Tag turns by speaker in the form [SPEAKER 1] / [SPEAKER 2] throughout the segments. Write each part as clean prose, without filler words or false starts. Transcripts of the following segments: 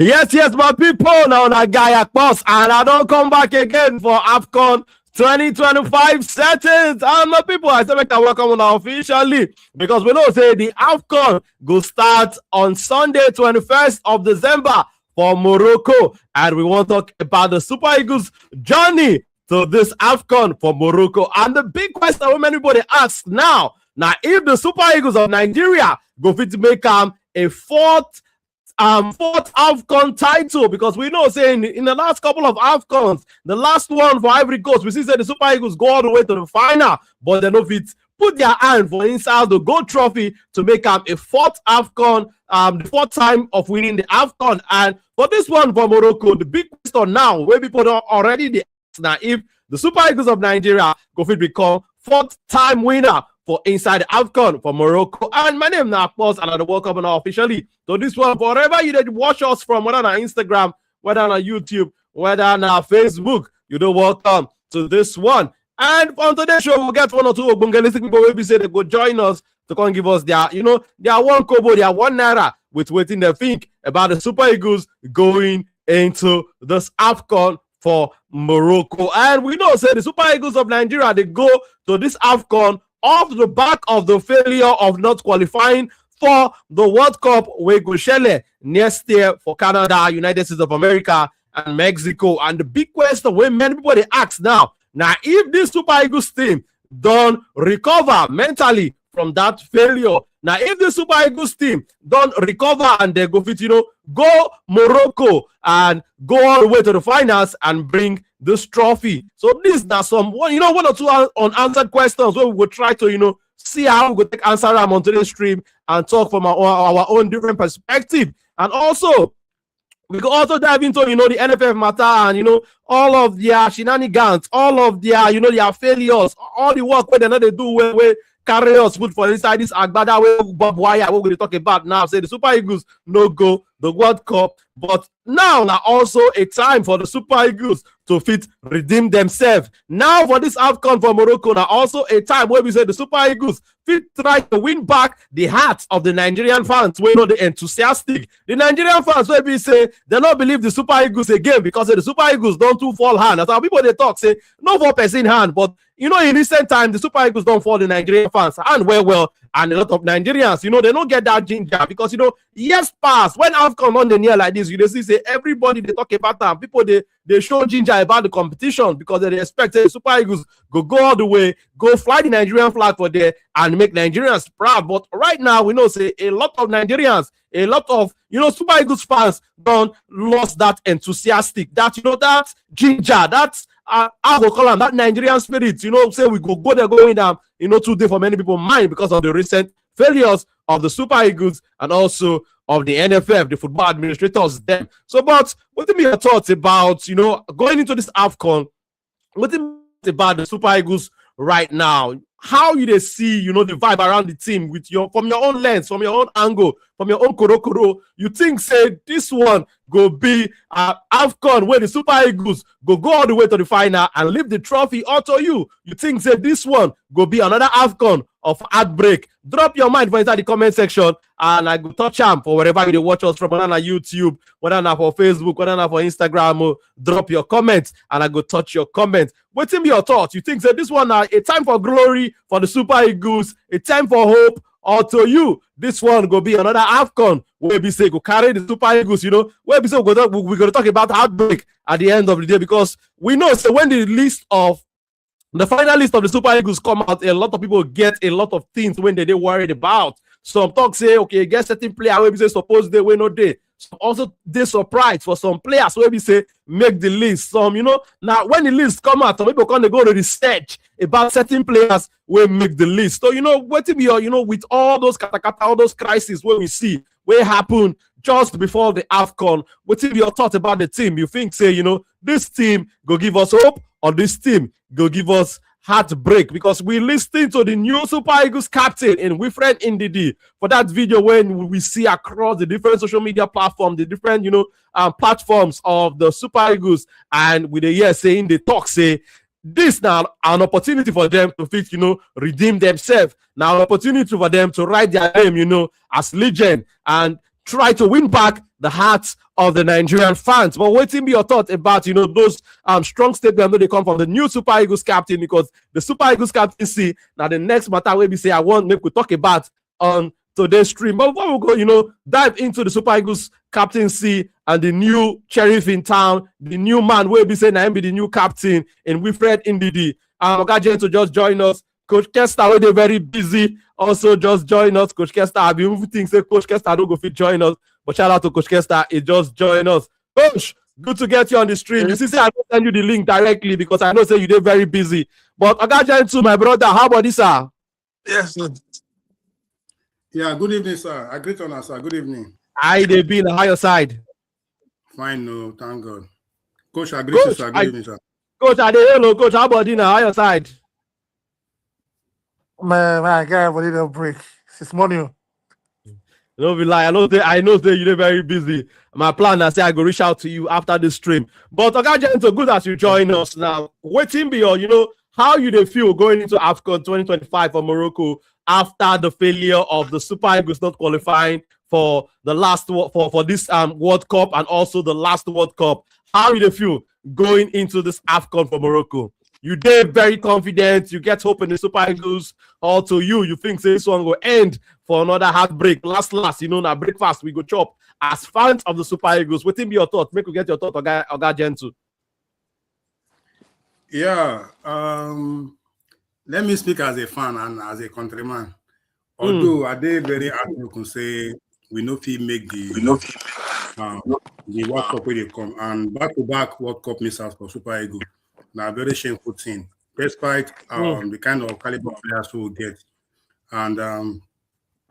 [SPEAKER 1] Yes, my people. Now, that guy at boss, and I don't come back again for AFCON 2025 settings. And my people, I say make I welcome now officially because we know say the AFCON go start on Sunday, 21st of December for Morocco, and we want to talk about the Super Eagles journey to this AFCON for Morocco. And the big question when anybody asks now, if the Super Eagles of Nigeria go fit to make a fourth AFCON title, because we know saying in the last couple of AFCONs, the last one for Ivory Coast, we see say the Super Eagles go all the way to the final, but they no fit put their hand for inside the gold trophy to make a fourth AFCON, the fourth time of winning the AFCON. And for this one for Morocco, the big question now, where people are already the now if the Super Eagles of Nigeria go fit become fourth time winner for inside the AFCON for Morocco. And my name now, of course, and I welcome now officially to this one. Wherever you did watch us from, whether on Instagram, whether on YouTube, whether on Facebook, you do welcome to this one. And on today's show, we'll get one or two Ogbongelistic people will be say they go join us to come give us their, their one kobo, their 1 naira with waiting they think about the Super Eagles going into this AFCON for Morocco. And we know say the Super Eagles of Nigeria, they go to this AFCON off the back of the failure of not qualifying for the World Cup we go shele next year for Canada, United States of America, and Mexico. And the big question when many people they ask now if this Super Eagles team don't recover mentally from that failure, if the Super Eagles team don't recover and they go fit, go Morocco and go all the way to the finals and bring this trophy. So these are some one or two unanswered questions where we will try to see how we could answer them on today's stream and talk from our own different perspective. And also we could also dive into the NFF matter and all of their shenanigans, all of their their failures, all the work where they do where carry us put for inside this agbada where Bob Wire we're going to talk about now. Say the Super Eagles no go the World Cup, but now also a time for the Super Eagles to fit redeem themselves. Now for this AFCON for Morocco, now also a time where we say the Super Eagles fit try to win back the hearts of the Nigerian fans. We know the enthusiastic. The Nigerian fans where we say they don't believe the Super Eagles again because the Super Eagles don't too fall hand. That's how people they talk say no 4% hand, but in recent time the Super Eagles don't fall the Nigerian fans and well, and a lot of Nigerians, they don't get that ginger because years past when AFCON on the near like this, you see say everybody they talk about them. People they show ginger about the competition because they expect the Super Eagles go all the way, go fly the Nigerian flag for there and make Nigerians proud. But right now we know say a lot of Nigerians, a lot of Super Eagles fans don't lost that enthusiastic, that that ginger, that's I will call them that Nigerian spirit, say we go there going down, today for many people mind because of the recent failures of the Super Eagles and also of the NFF, the football administrators them. So, but what are your thoughts about, going into this AFCON, what about the Super Eagles right now? How you they see, the vibe around the team with from your own lens, from your own angle, from your own korokoro, you think say this one go be AFCON where the Super Eagles go all the way to the final and leave the trophy all to you. You think say this one go be another AFCON of heartbreak? Drop your mind for inside the comment section and I go touch them for wherever you watch us from, whether on YouTube, whether on for Facebook, whether on for Instagram. Drop your comments and I go touch your comments. What's in your thoughts? You think that this one a time for glory for the Super Eagles, a time for hope, or to you this one go be another AFCON where we say go carry the Super Eagles, where we say we're going to talk about heartbreak at the end of the day, because we know so when the final list of the Super Eagles come out, a lot of people get a lot of things when they worried about. Some talk say, okay, get certain player where we say suppose they win no day. Some also they surprise for some players where we say make the list. Some, now when the list come out, some people can go to research about certain players will make the list. So, what to be, with all those katakata, all those crises where we see where happen just before the AFCON, what is your thought about the team? You think, say, this team go give us hope, or this team go give us heartbreak? Because we listening to the new Super Eagles captain in Wilfred Ndidi for that video when we see across the different social media platforms, the different platforms of the Super Eagles, and with the year saying they talk say this now an opportunity for them to fit, redeem themselves. Now an opportunity for them to write their name, as legend and try to win back the hearts of the Nigerian fans. But waiting be your thought about those strong statements they come from the new Super Eagles captain, because the Super Eagles captaincy now the next matter where we say I want make we talk about on today's stream. But before we go, dive into the Super Eagles captaincy and the new sheriff in town, the new man where we say now be the new captain in Wilfred Ndidi. Oga to just join us. Coach Kester, where they're very busy, also just join us. Coach Kester, I've been moving things. Say Coach Kester don't go fit join us, but shout out to Coach Kester, he just join us. Coach, good to get you on the stream. You see, say I don't send you the link directly because I know say you're very busy. But Oga to my brother, how about this, sir?
[SPEAKER 2] Yes, sir.
[SPEAKER 3] Yeah, good evening, sir. I greet on us, sir. Good evening.
[SPEAKER 1] How they been? How your side?
[SPEAKER 3] Fine, no, thank God. Coach, I greet you, sir. Good evening, sir.
[SPEAKER 1] Coach, hello, Coach. How about dinner? How your side?
[SPEAKER 2] Man, I got everybody to break. It's morning.
[SPEAKER 1] Don't be lying. I know that you're very busy. My plan is I go reach out to you after the stream. But Oga so good as you join us now. Waiting beyond, how you feel going into AFCON 2025 for Morocco after the failure of the Super Eagles not qualifying for the last for this World Cup and also the last World Cup. How you feel going into this AFCON for Morocco? You did very confident. You get hope in the Super Eagles. Also, you think this one will end for another heartbreak. Last, now breakfast we go chop. As fans of the Super Eagles, what be your thought? Make we get your thought, Oga Gentle.
[SPEAKER 3] Yeah. Let me speak as a fan and as a countryman. Although I did very happy to say we know if he make the World Cup where they come and back-to-back World Cup misses for Super Eagles. Now, very shameful thing, despite the kind of caliber of players we will get. And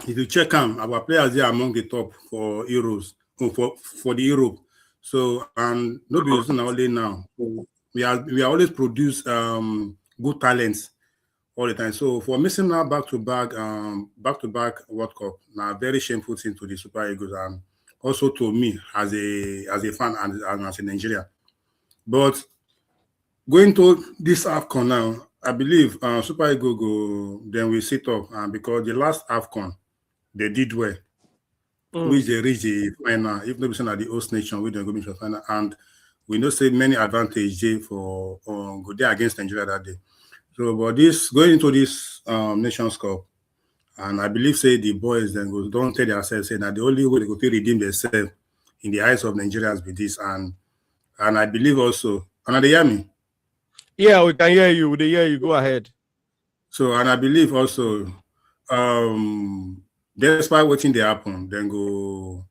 [SPEAKER 3] if you check them, our players are among the top for Euros, for the Europe. So, and not be using only now. So we always produce good talents all the time. So for missing now back-to-back World Cup, now very shameful thing to the Super Eagles and also to me as a fan and as a Nigerian. But going to this AFCON now, I believe Super Eagles go then we sit up because the last AFCON they did well, which they reached the final. If not at the host nation, we don't go to the final, and we know say many advantage for go there against Nigeria that day. So, but this going into this Nations Cup, and I believe say the boys then go don't tell themselves say that the only way they go to redeem themselves in the eyes of Nigerians with this, and I believe also, and they hear me.
[SPEAKER 1] Yeah, we can hear you. They hear you. Go ahead.
[SPEAKER 3] So, and I believe also, despite watching they happen, then go,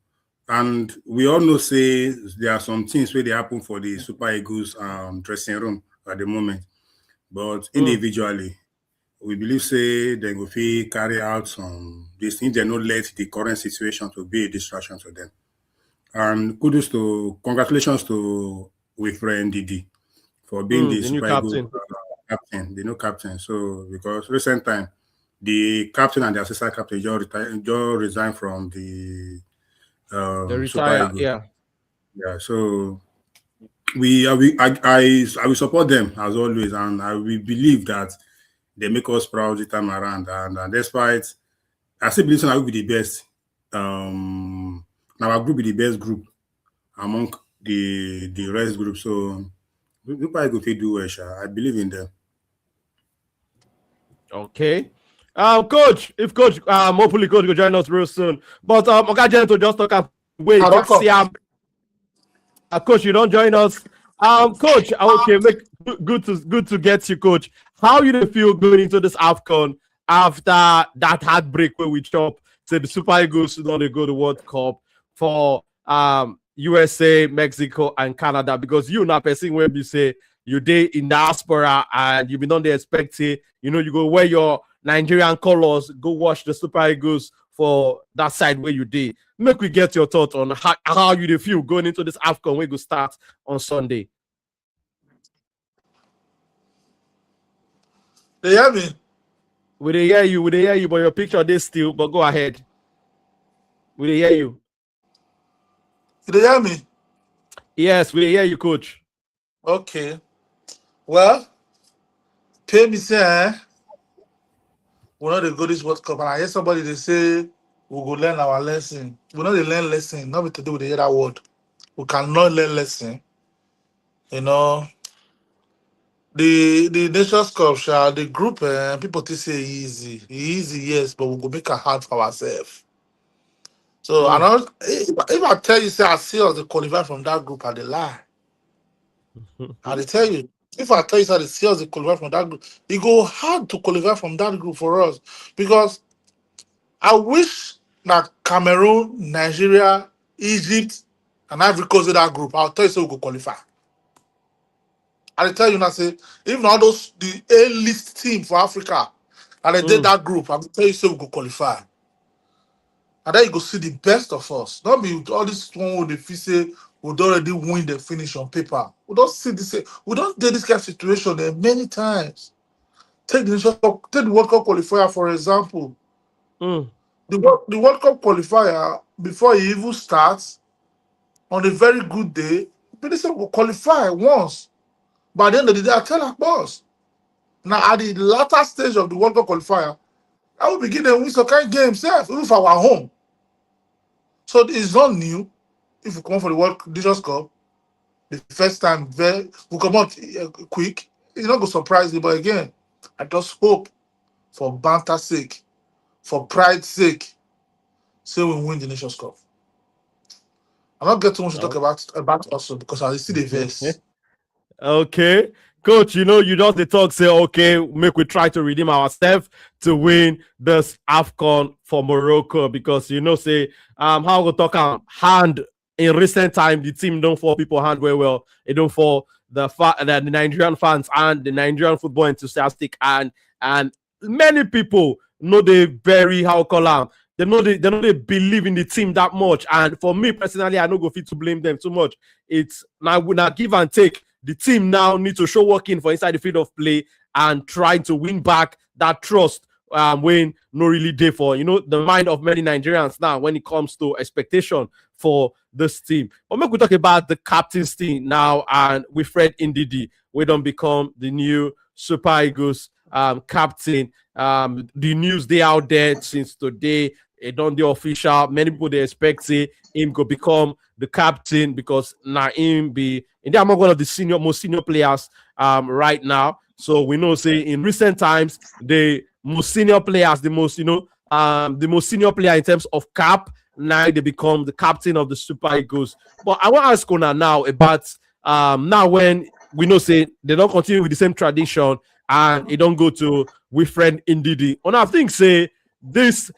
[SPEAKER 3] and we all know say there are some things where they happen for the Super Eagles dressing room at the moment, but individually, we believe say they go carry out some these things. They not let the current situation to be a distraction to them. And congratulations to Wilfred Ndidi for being the Super Eagles captain, the new captain. So because recent time, the captain and the assistant captain just resigned from the Super Eagles. Yeah. So I will support them as always, and I will believe that they make us proud this time around. And despite, I still believe I will be the best. Our group be the best group among the rest group. So we probably go to do well. I believe in them.
[SPEAKER 1] Okay. Coach, if Coach, hopefully Coach will join us real soon. But Oga to just talk wait. Coach, you don't join us. Coach, okay, good to get you, Coach. How you feel going into this AFCON after that heartbreak where we chop? Say the Super Eagles should not go to World Cup for USA, Mexico, and Canada, because you now person where you say you day in diaspora and you been on the expecting, you go wear your Nigerian colors, go watch the Super Eagles for that side where you did. Make we get your thoughts on how you feel going into this AFCON where you start on Sunday.
[SPEAKER 2] They hear me?
[SPEAKER 1] We they hear you, but your picture they still, but go ahead. We they hear you.
[SPEAKER 2] They hear me?
[SPEAKER 1] Yes, we hear you, Coach.
[SPEAKER 2] Okay. Well, pay me say, we're not the goodest World Cup. And I hear somebody they say we go learn our lesson. We know they learn lesson, not be to do with the other word. We cannot learn lesson. You know, the Nations Cup, the group, people think say easy, yes, but we go make it hard for ourselves. So I know if I tell you say I see us the qualify from that group, I dey lie. I dey tell you. If I tell you say the see us the qualify from that group, it go hard to qualify from that group for us because I wish that Cameroon, Nigeria, Egypt, and Ivory Coast in that group. I'll tell you so we go qualify. I tell you now, say even all those the A-list team for Africa, and they did that group, I'll tell you so we go qualify. And then you go see the best of us. Not be all this one with the feel say we don't already win the finish on paper. We don't see this. We don't do this kind of situation there many times. Take the World Cup qualifier for example. The World Cup qualifier before it even starts on a very good day, Minister will qualify once. By the end of the day, I tell our boss. Now at the latter stage of the World Cup qualifier, I will begin to win some kind of game self, even for our home. So it's not new. If we come for the World Nations Cup, the first time we come out quick, it's not going to surprise you. But again, I just hope for banter's sake, for pride's sake, say we win the Nations Cup. I'm not getting too much to talk about also because I see the verse.
[SPEAKER 1] Okay. Coach, you just the talk say, okay, make we try to redeem ourselves to win this AFCON for Morocco because say how we talk hand in recent time the team don't fall people hand very well. It don't fall the Nigerian fans and the Nigerian football enthusiastic and many people know they very they know they believe in the team that much. And for me personally, I don't go fit to blame them too much. It's now give and take. The team now needs to show working for inside the field of play and trying to win back that trust when no really day for the mind of many Nigerians now when it comes to expectation for this team. But make we talk about the captain's team now and Wilfred Ndidi. We don't become the new Super Eagles captain. The news they out there since today. It don't the official. Many people they expect say him go become the captain because now him be and they are one of the most senior players right now. So we know say in recent times the most senior players, the most senior player in terms of cap, now they become the captain of the Super Eagles. But I want to ask Ona now about now when we know say they don't continue with the same tradition and it don't go to Wilfred Ndidi. Ona I think say this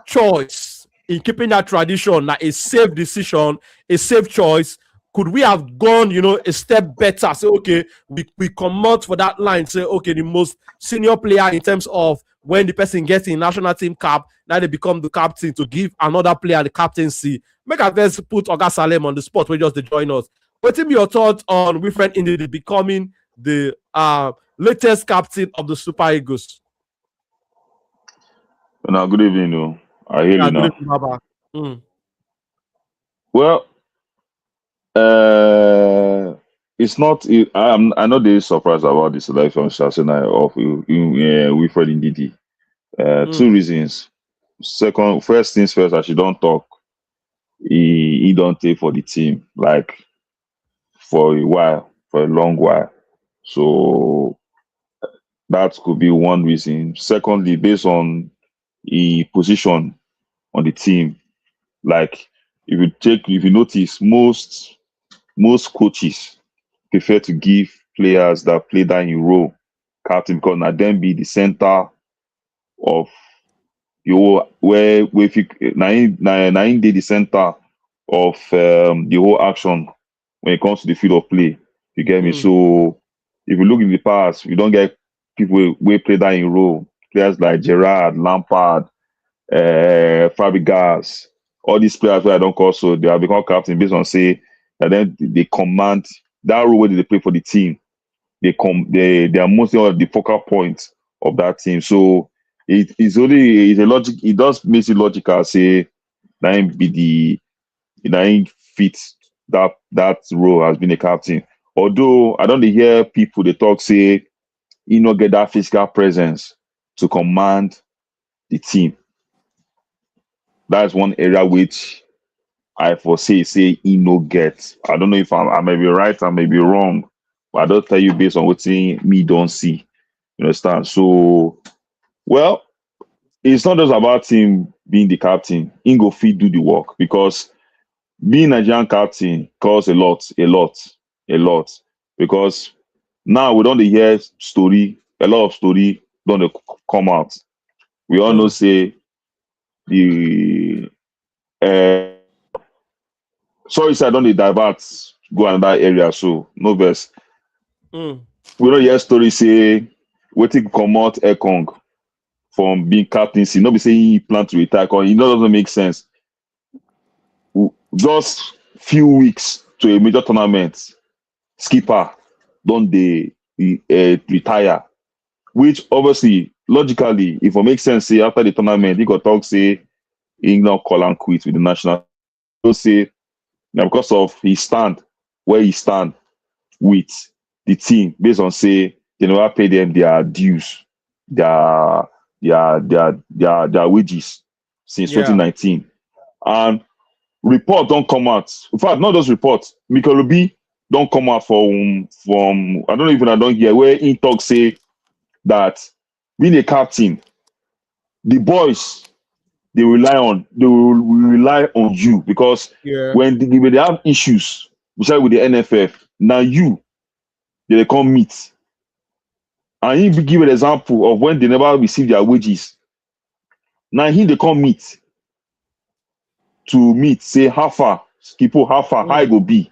[SPEAKER 1] choice in keeping that tradition like a safe decision, a safe choice. Could we have gone, a step better? Say, okay, we come out for that line. Say, okay, the most senior player in terms of when the person gets in national team cap, now they become the captain to give another player the captaincy. Make us first put Oga Salem on the spot. We just join us. What's your thoughts on Wilfred Ndidi becoming the latest captain of the Super Eagles?
[SPEAKER 4] Now, good evening. I hear you now. Well, it's not. I know they're surprised about the selection of Wilfred Ndidi. Two reasons. First things first, as you don't talk, he don't take for the team like for a long while. So that could be one reason. Secondly, based on the position on the team, like if you notice, most coaches prefer to give players that play that in role captain because now them be the center of where if you did the center of the whole action when it comes to the field of play. You get me? So if you look in the past, we don't get people who play that in role. Players like Gerrard, Lampard, Fabregas, all these players where I don't call so they have become captain based on say that then they command that role where they play for the team. They are mostly on the focal point of that team. So it's a logic. It does make it logical. Say that fits that role as being a captain. Although I don't hear people they talk say he not get that physical presence to command the team. That's one area which I foresee say he no get. I don't know if I may be right, I may be wrong, but I don't tell you based on what me don't see. You understand? So, well, it's not just about him being the captain. He go fit do the work because being Nigerian captain costs a lot. Because now we don't hear story, a lot of story don't come out. We all know say the sorry, sir, I don't divert go another area, so no verse. We don't hear story say waiting come out Ekong from being captaincy. Not be saying he plan to retire, because it doesn't make sense. Just few weeks to a major tournament, skipper don't they retire, which obviously logically, if it makes sense, say after the tournament, he got talk say he not call and quit with the national. So say now because of his stand where he stand with the team based on say they never pay them their dues, their wages since 2019, and report don't come out. In fact, not just report. Mikel Obi don't come out from I don't know if I don't hear where he talk say that being a captain, the boys they will rely on you because when they have issues, especially with the NFF, now they come meet. And he give an example of when they never receive their wages. Now they come meet say how far, Skipo, how I go be.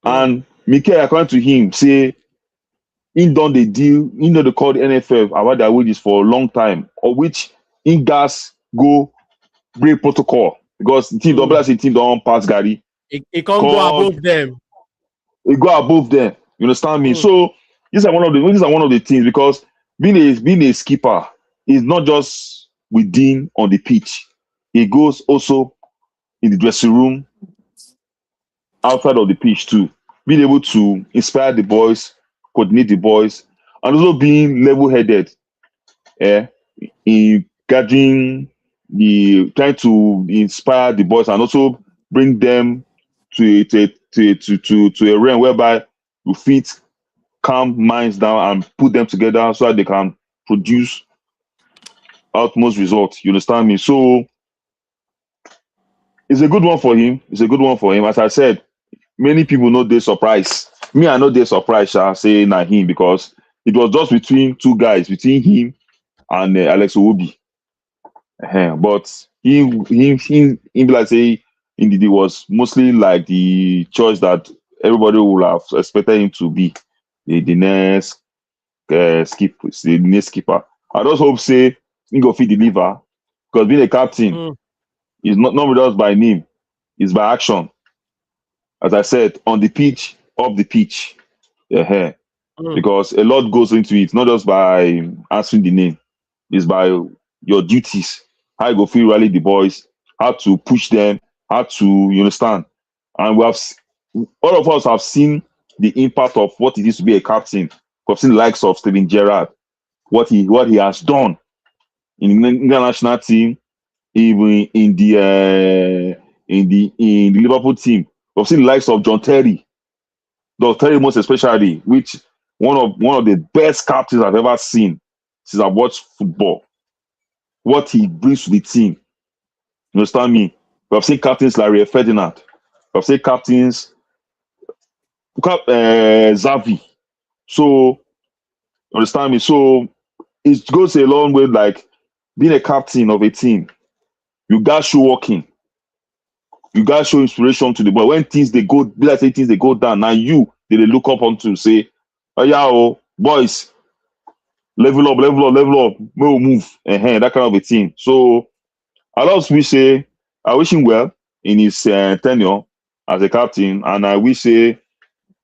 [SPEAKER 4] And Mikel, according to him, say he done the deal, they call the NFF about their wages for a long time, of which in gas go break protocol because the team don't pass Gary.
[SPEAKER 1] It can't go above them.
[SPEAKER 4] It go above them. You understand me? So these are one of the things, because being a skipper is not just within on the pitch. It goes also in the dressing room, outside of the pitch too. Being able to inspire the boys, coordinate the boys, and also being level-headed, in gathering trying to inspire the boys and also bring them to a realm whereby you fit calm minds down and put them together so that they can produce utmost results. You understand me? So it's a good one for him. As I said, many people know they surprise. Me, I know they surprise, shall say na him, because it was just between two guys, between him and Alex Owobi. But he like say Ndidi was mostly like the choice that everybody would have expected him to be the next skipper. I just hope say he go fit deliver, because being a captain is not just by name, it's by action. As I said, on the pitch, off the pitch, because a lot goes into it, not just by answering the name, it's by your duties. How you go feel rally the boys, how to push them, how to, you understand. And all of us have seen the impact of what it is to be a captain. We've seen the likes of Steven Gerrard, what he has done in the national team, even in the Liverpool team. We've seen the likes of John Terry most especially, which one of the best captains I've ever seen since I've watched football. What he brings to the team. You understand me? We've seen captains like Rio Ferdinand. We've seen captains Xavi. So, you understand me? So, it goes a long way, like being a captain of a team. You got show working. You got show inspiration to the boy. When things they go down, now they look up onto say, boys, level up, we'll move. That kind of a thing. So I wish him well in his tenure as a captain, and I wish they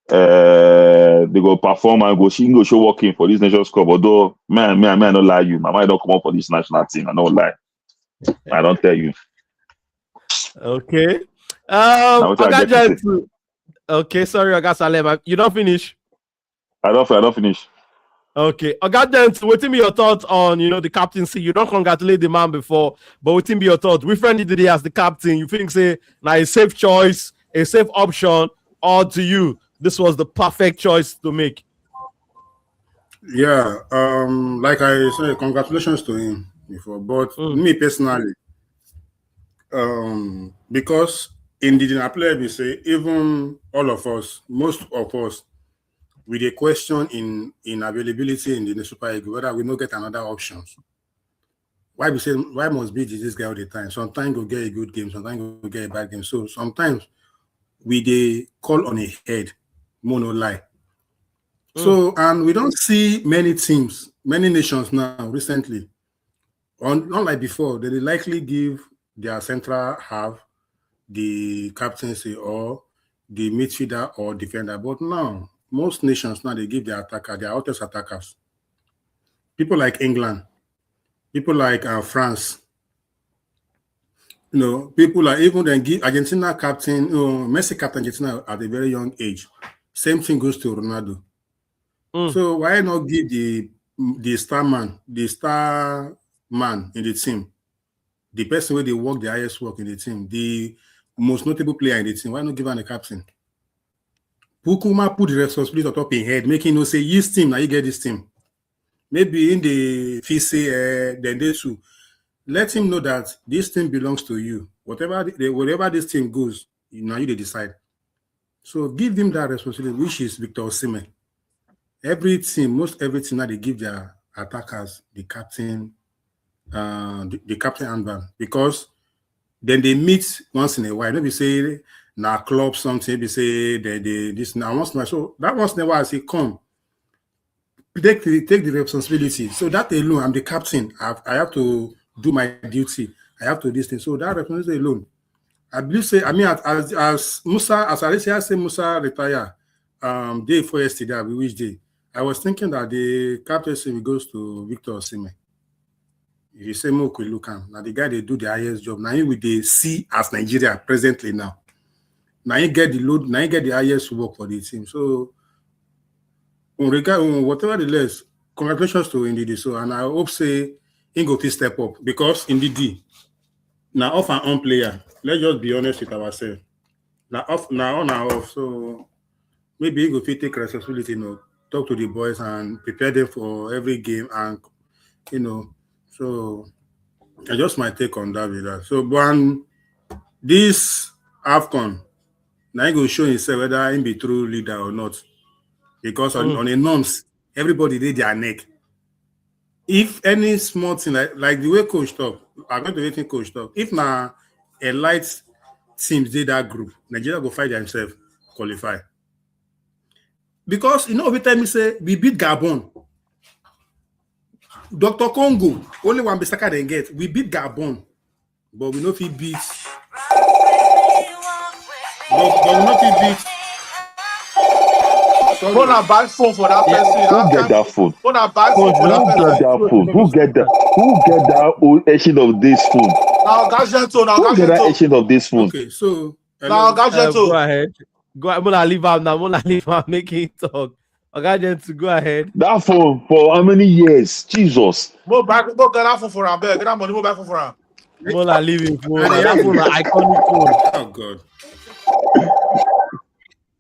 [SPEAKER 4] go perform and go show working for this Nations Cup. Although, man, I don't lie you. My mind don't come up for this national team. I don't lie. I don't tell you.
[SPEAKER 1] Okay. Okay, sorry, I got Salem. You don't finish.
[SPEAKER 4] I don't finish.
[SPEAKER 1] Okay, Ogadent, what be your thoughts on the captaincy? You don't congratulate the man before, but what be your thoughts? Wilfred Ndidi as the captain, you think say now a safe choice, a safe option, or to you this was the perfect choice to make?
[SPEAKER 3] Yeah, like I said, congratulations to him before. But me personally, because in the player we say, even all of us, most of us, with a question in availability in the Super League, whether we no get another options. Why we say why must be this guy all the time? Sometimes we get a good game, sometimes we get a bad game. So sometimes we they call on a head, mono lie. So and we don't see many teams, many nations now recently. Not like before, they likely give their central half the captaincy or the midfielder or defender. But now, most nations now they give their attacker, their hottest attackers. People like England, people like France, people like even then give Argentina captain, Messi captain Argentina at a very young age. Same thing goes to Ronaldo. So why not give the star man in the team, the person where they work the highest work in the team, the most notable player in the team? Why not give him a captain? Pukuma put the responsibility on top in head, making say this team, now you get this team. Maybe in the FISE, then they should let him know that this team belongs to you. Whatever this team goes, now you decide. So give him that responsibility, which is Victor Osimhen. Every team now they give their attackers the captain, the captain armband, because then they meet once in a while. Maybe say now club something, maybe say they this now once in a while. So that once in a while I say come. Take the responsibility. So that alone, I'm the captain. I have to do my duty. I have to do this thing. So that responsibility alone. I believe as Musa, as I say Musa retire day before yesterday, which day? I was thinking that the captaincy goes to Victor Osimhen. If you say Moko Lukan, now the guy they do the highest job. Now with the C as Nigeria presently now. Now you get the load, now you get the highest work for the team. So whatever the less, congratulations to Ndidi. So, and I hope say he go to step up, because Ndidi now off and on player. Let's just be honest with ourselves. Now off, now on, now off. So maybe he go take responsibility, talk to the boys and prepare them for every game, and So I just my take on that with that. So when this AFCON, now he go show himself whether he be true leader or not. Because on the norms, everybody did their neck. If any small thing like the way coach talk, I'm going to wait coach talk. If now a light teams did that group, Nigeria go fight themselves, qualify. Because every time we say we beat Gabon, Dr. Congo, only one Bissaka they get. We beat Gabon, but we know if he beats. But we know if he beats.
[SPEAKER 2] Who na buy phone for that person?
[SPEAKER 4] Who get that phone?
[SPEAKER 2] Who na buy phone for that person?
[SPEAKER 4] Who get that old edition of this phone?
[SPEAKER 2] Now Gadgeto,
[SPEAKER 4] Who get that edition of this phone?
[SPEAKER 3] Okay, so
[SPEAKER 2] now Gadgeto.
[SPEAKER 1] Go ahead. I'm gonna leave him now. I'm gonna leave him making talk. Gadgeto, go ahead.
[SPEAKER 4] That phone for how many years? Jesus.
[SPEAKER 2] Go get that phone for him. Get that money. Go back phone for him.
[SPEAKER 1] I'm gonna leave him phone. That phone, an iconic phone.
[SPEAKER 3] Oh God.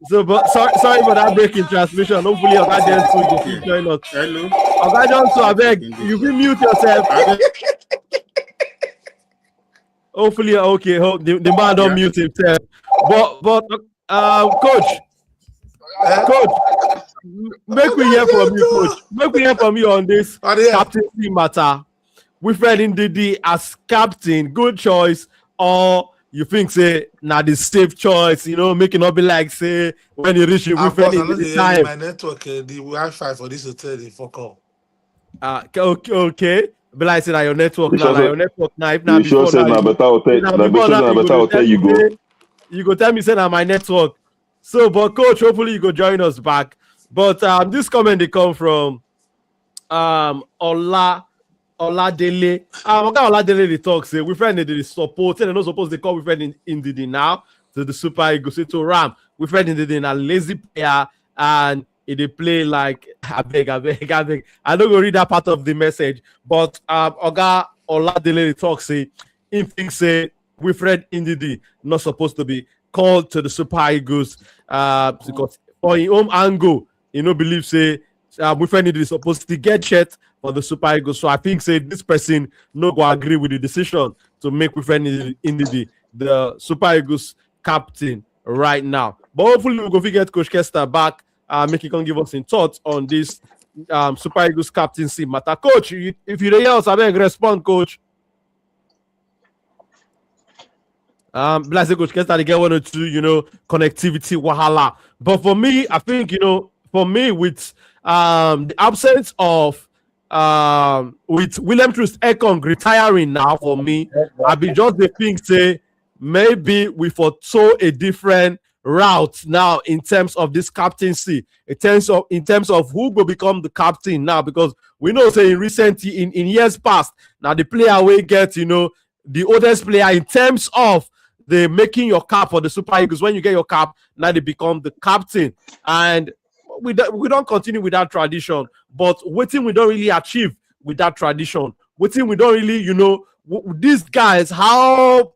[SPEAKER 1] So, but sorry for that break in transmission. Hopefully, Gadgeto will keep join us.
[SPEAKER 3] Hello.
[SPEAKER 1] Gadgeto, I beg you will mute yourself. Hopefully, okay. The man don't mute himself. But coach, make we hear from you, coach. Make we hear from you on this captaincy matter. Wilfred Ndidi as captain, good choice, or you think say now the safe choice? Make it not be like say when you reach Wilfred Ndidi time.
[SPEAKER 2] My network, the Wi-Fi for this hotel, they fuck up.
[SPEAKER 1] Okay. But like I said, your network now, your network now. If
[SPEAKER 4] you sure said na better hotel you go.
[SPEAKER 1] You go tell me say na my network. So, but coach, hopefully you go join us back. But this comment they come from Oladele. Oladele they talk say Wilfred Ndidi support, and they're not supposed to call Wilfred Ndidi now to the Super Eagles to Ram. Wilfred Ndidi a lazy player, and they play like I beg. I don't go read that part of the message, but Oga Oladele talk say him think say Wilfred Ndidi not supposed to be called to the Super Eagles because for his own angle, believe say Wilfred Ndidi is supposed to get checked for the Super Eagles. So I think say this person no go agree with the decision to make Wilfred Ndidi the Super Eagles captain right now. But hopefully we'll go get Coach Kester back, make he can give us in thoughts on this Super Eagles captaincy matter. Coach, if you hear us, I beg respond, Coach. Blessed Coach Kester, they get 1 or 2, connectivity wahala. But for me, I think for me with the absence of with William Troost Ekong retiring now, for me, I be just the thing say maybe we foresaw a different route now in terms of this captaincy, in terms of who will become the captain now, because we know say in years past now the player will get the oldest player in terms of the making your cap for the Super Eagles. When you get your cap, now they become the captain, and we don't continue with that tradition. But waiting we don't really achieve with that tradition. Waiting we don't really these guys how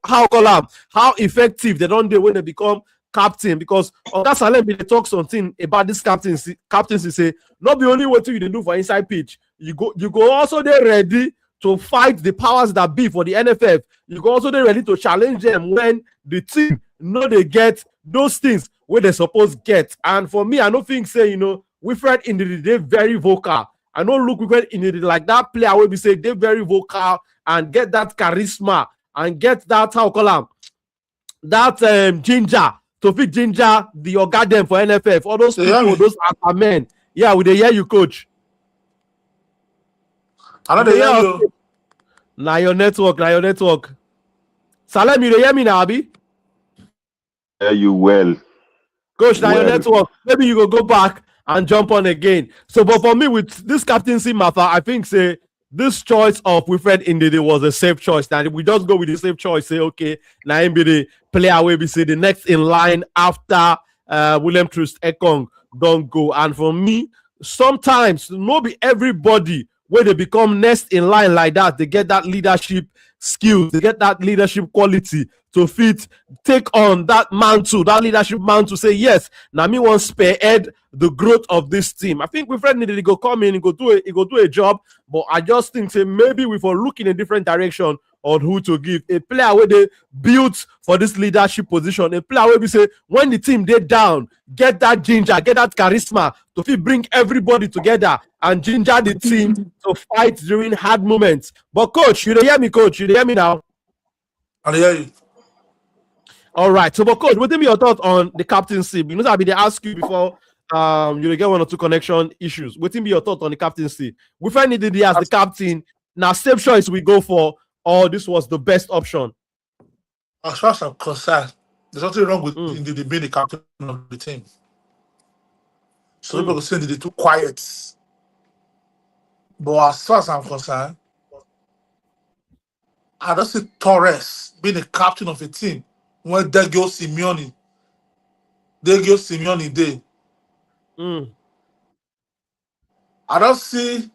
[SPEAKER 1] effective they don't do when they become captain, because Oga Salem they talk something about this captaincy say not be only what you do for inside pitch, you go also there ready to fight the powers that be for the NFF. You go also there ready to challenge them when the team they get those things where they supposed get. And for me, I don't think say Wilfred Ndidi they very vocal. I don't look Wilfred Ndidi like that player will be say they very vocal and get that charisma and get that that ginger to fit ginger the Oga them for NFF. All those people, those alpha men. Yeah, we dey hear you, coach.
[SPEAKER 2] I know they hear you.
[SPEAKER 1] Now your network. Salem, you dey hear me now, Abi?
[SPEAKER 4] Hear you well.
[SPEAKER 1] Coach, now your network. Maybe you go back and jump on again. So, but for me, with this captaincy matter, I think say this choice of Wilfred Ndidi was a safe choice. Now we just go with the safe choice. Say okay, now him be the player where we say the next in line after William Troost Ekong don't go. And for me, sometimes not be everybody where they become next in line like that. They get that leadership skills, they get that leadership quality to take on that mantle, that leadership mantle. Say yes, now me want spearhead the growth of this team. I think Wilfred Ndidi go come in, he go do a job, but I just think say maybe we for look in a different direction on who to give a player where they built for this leadership position. A player where we say when the team they down, get that ginger, get that charisma to bring everybody together and ginger the team to fight during hard moments. But coach, you hear me, coach? You hear me now?
[SPEAKER 2] I hear you.
[SPEAKER 1] All right. So, but coach, what be your thought on the captaincy? Because I've been ask you before. You get 1 or 2 connection issues. What be your thought on the captaincy? We find Ndidi as the captain. Now, safe choice we go for, or this was the best option?
[SPEAKER 2] As far as I'm concerned, there's nothing wrong with Ndidi being the captain of the team. So people say Ndidi too quiet. But as far as I'm concerned, I don't see Torres being the captain of a team when Degio Simeone did. I don't see.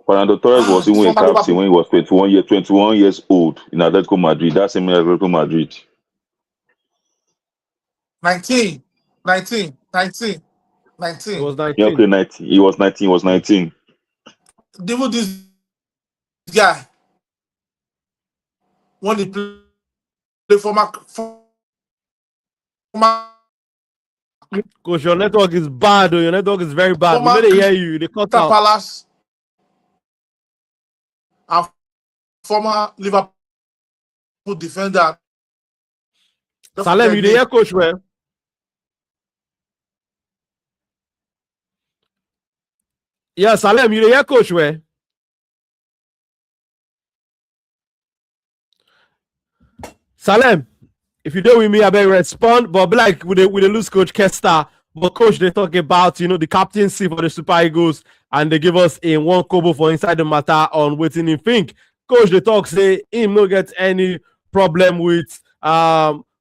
[SPEAKER 4] Fernando Torres was even a captain when he was 21 years old in Atletico Madrid. That's him in Atletico Madrid.
[SPEAKER 2] 19.
[SPEAKER 1] It was 19.
[SPEAKER 4] Yeah, okay, 19. He was 19.
[SPEAKER 2] Even this guy, when he play for my
[SPEAKER 1] Coach, your network is bad. Your network is very bad. We better hear you. They cut out.
[SPEAKER 2] Palace and former Liverpool defender.
[SPEAKER 1] Salem, you hear coach well? Yeah, Salem, you hear coach well? Salem, if you do with me, I better respond. But like with the lose coach Kester, but coach they talk about the captaincy for the Super Eagles, and they give us a 1 kobo for inside the matter on waiting in think. Coach they talk say him no get any problem with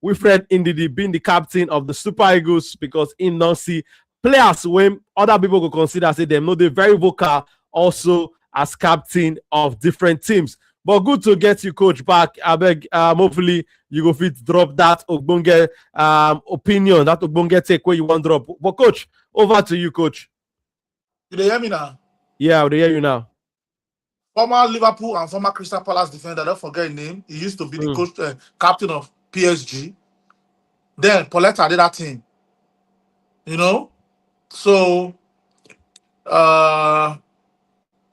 [SPEAKER 1] Wilfred Ndidi being the captain of the Super Eagles because him don't see players when other people will consider say them, no, they're very vocal also as captain of different teams. But good to get you, coach, back. I beg, hopefully you go fit drop that Ogbonge opinion, that Ogbonge take where you want drop. But coach, over to you, coach.
[SPEAKER 2] You hear me now?
[SPEAKER 1] Yeah, they hear you now.
[SPEAKER 2] Former Liverpool and former Crystal Palace defender, don't forget his name. He used to be the coach, captain of PSG. Then Pauletta did that thing. You know? So,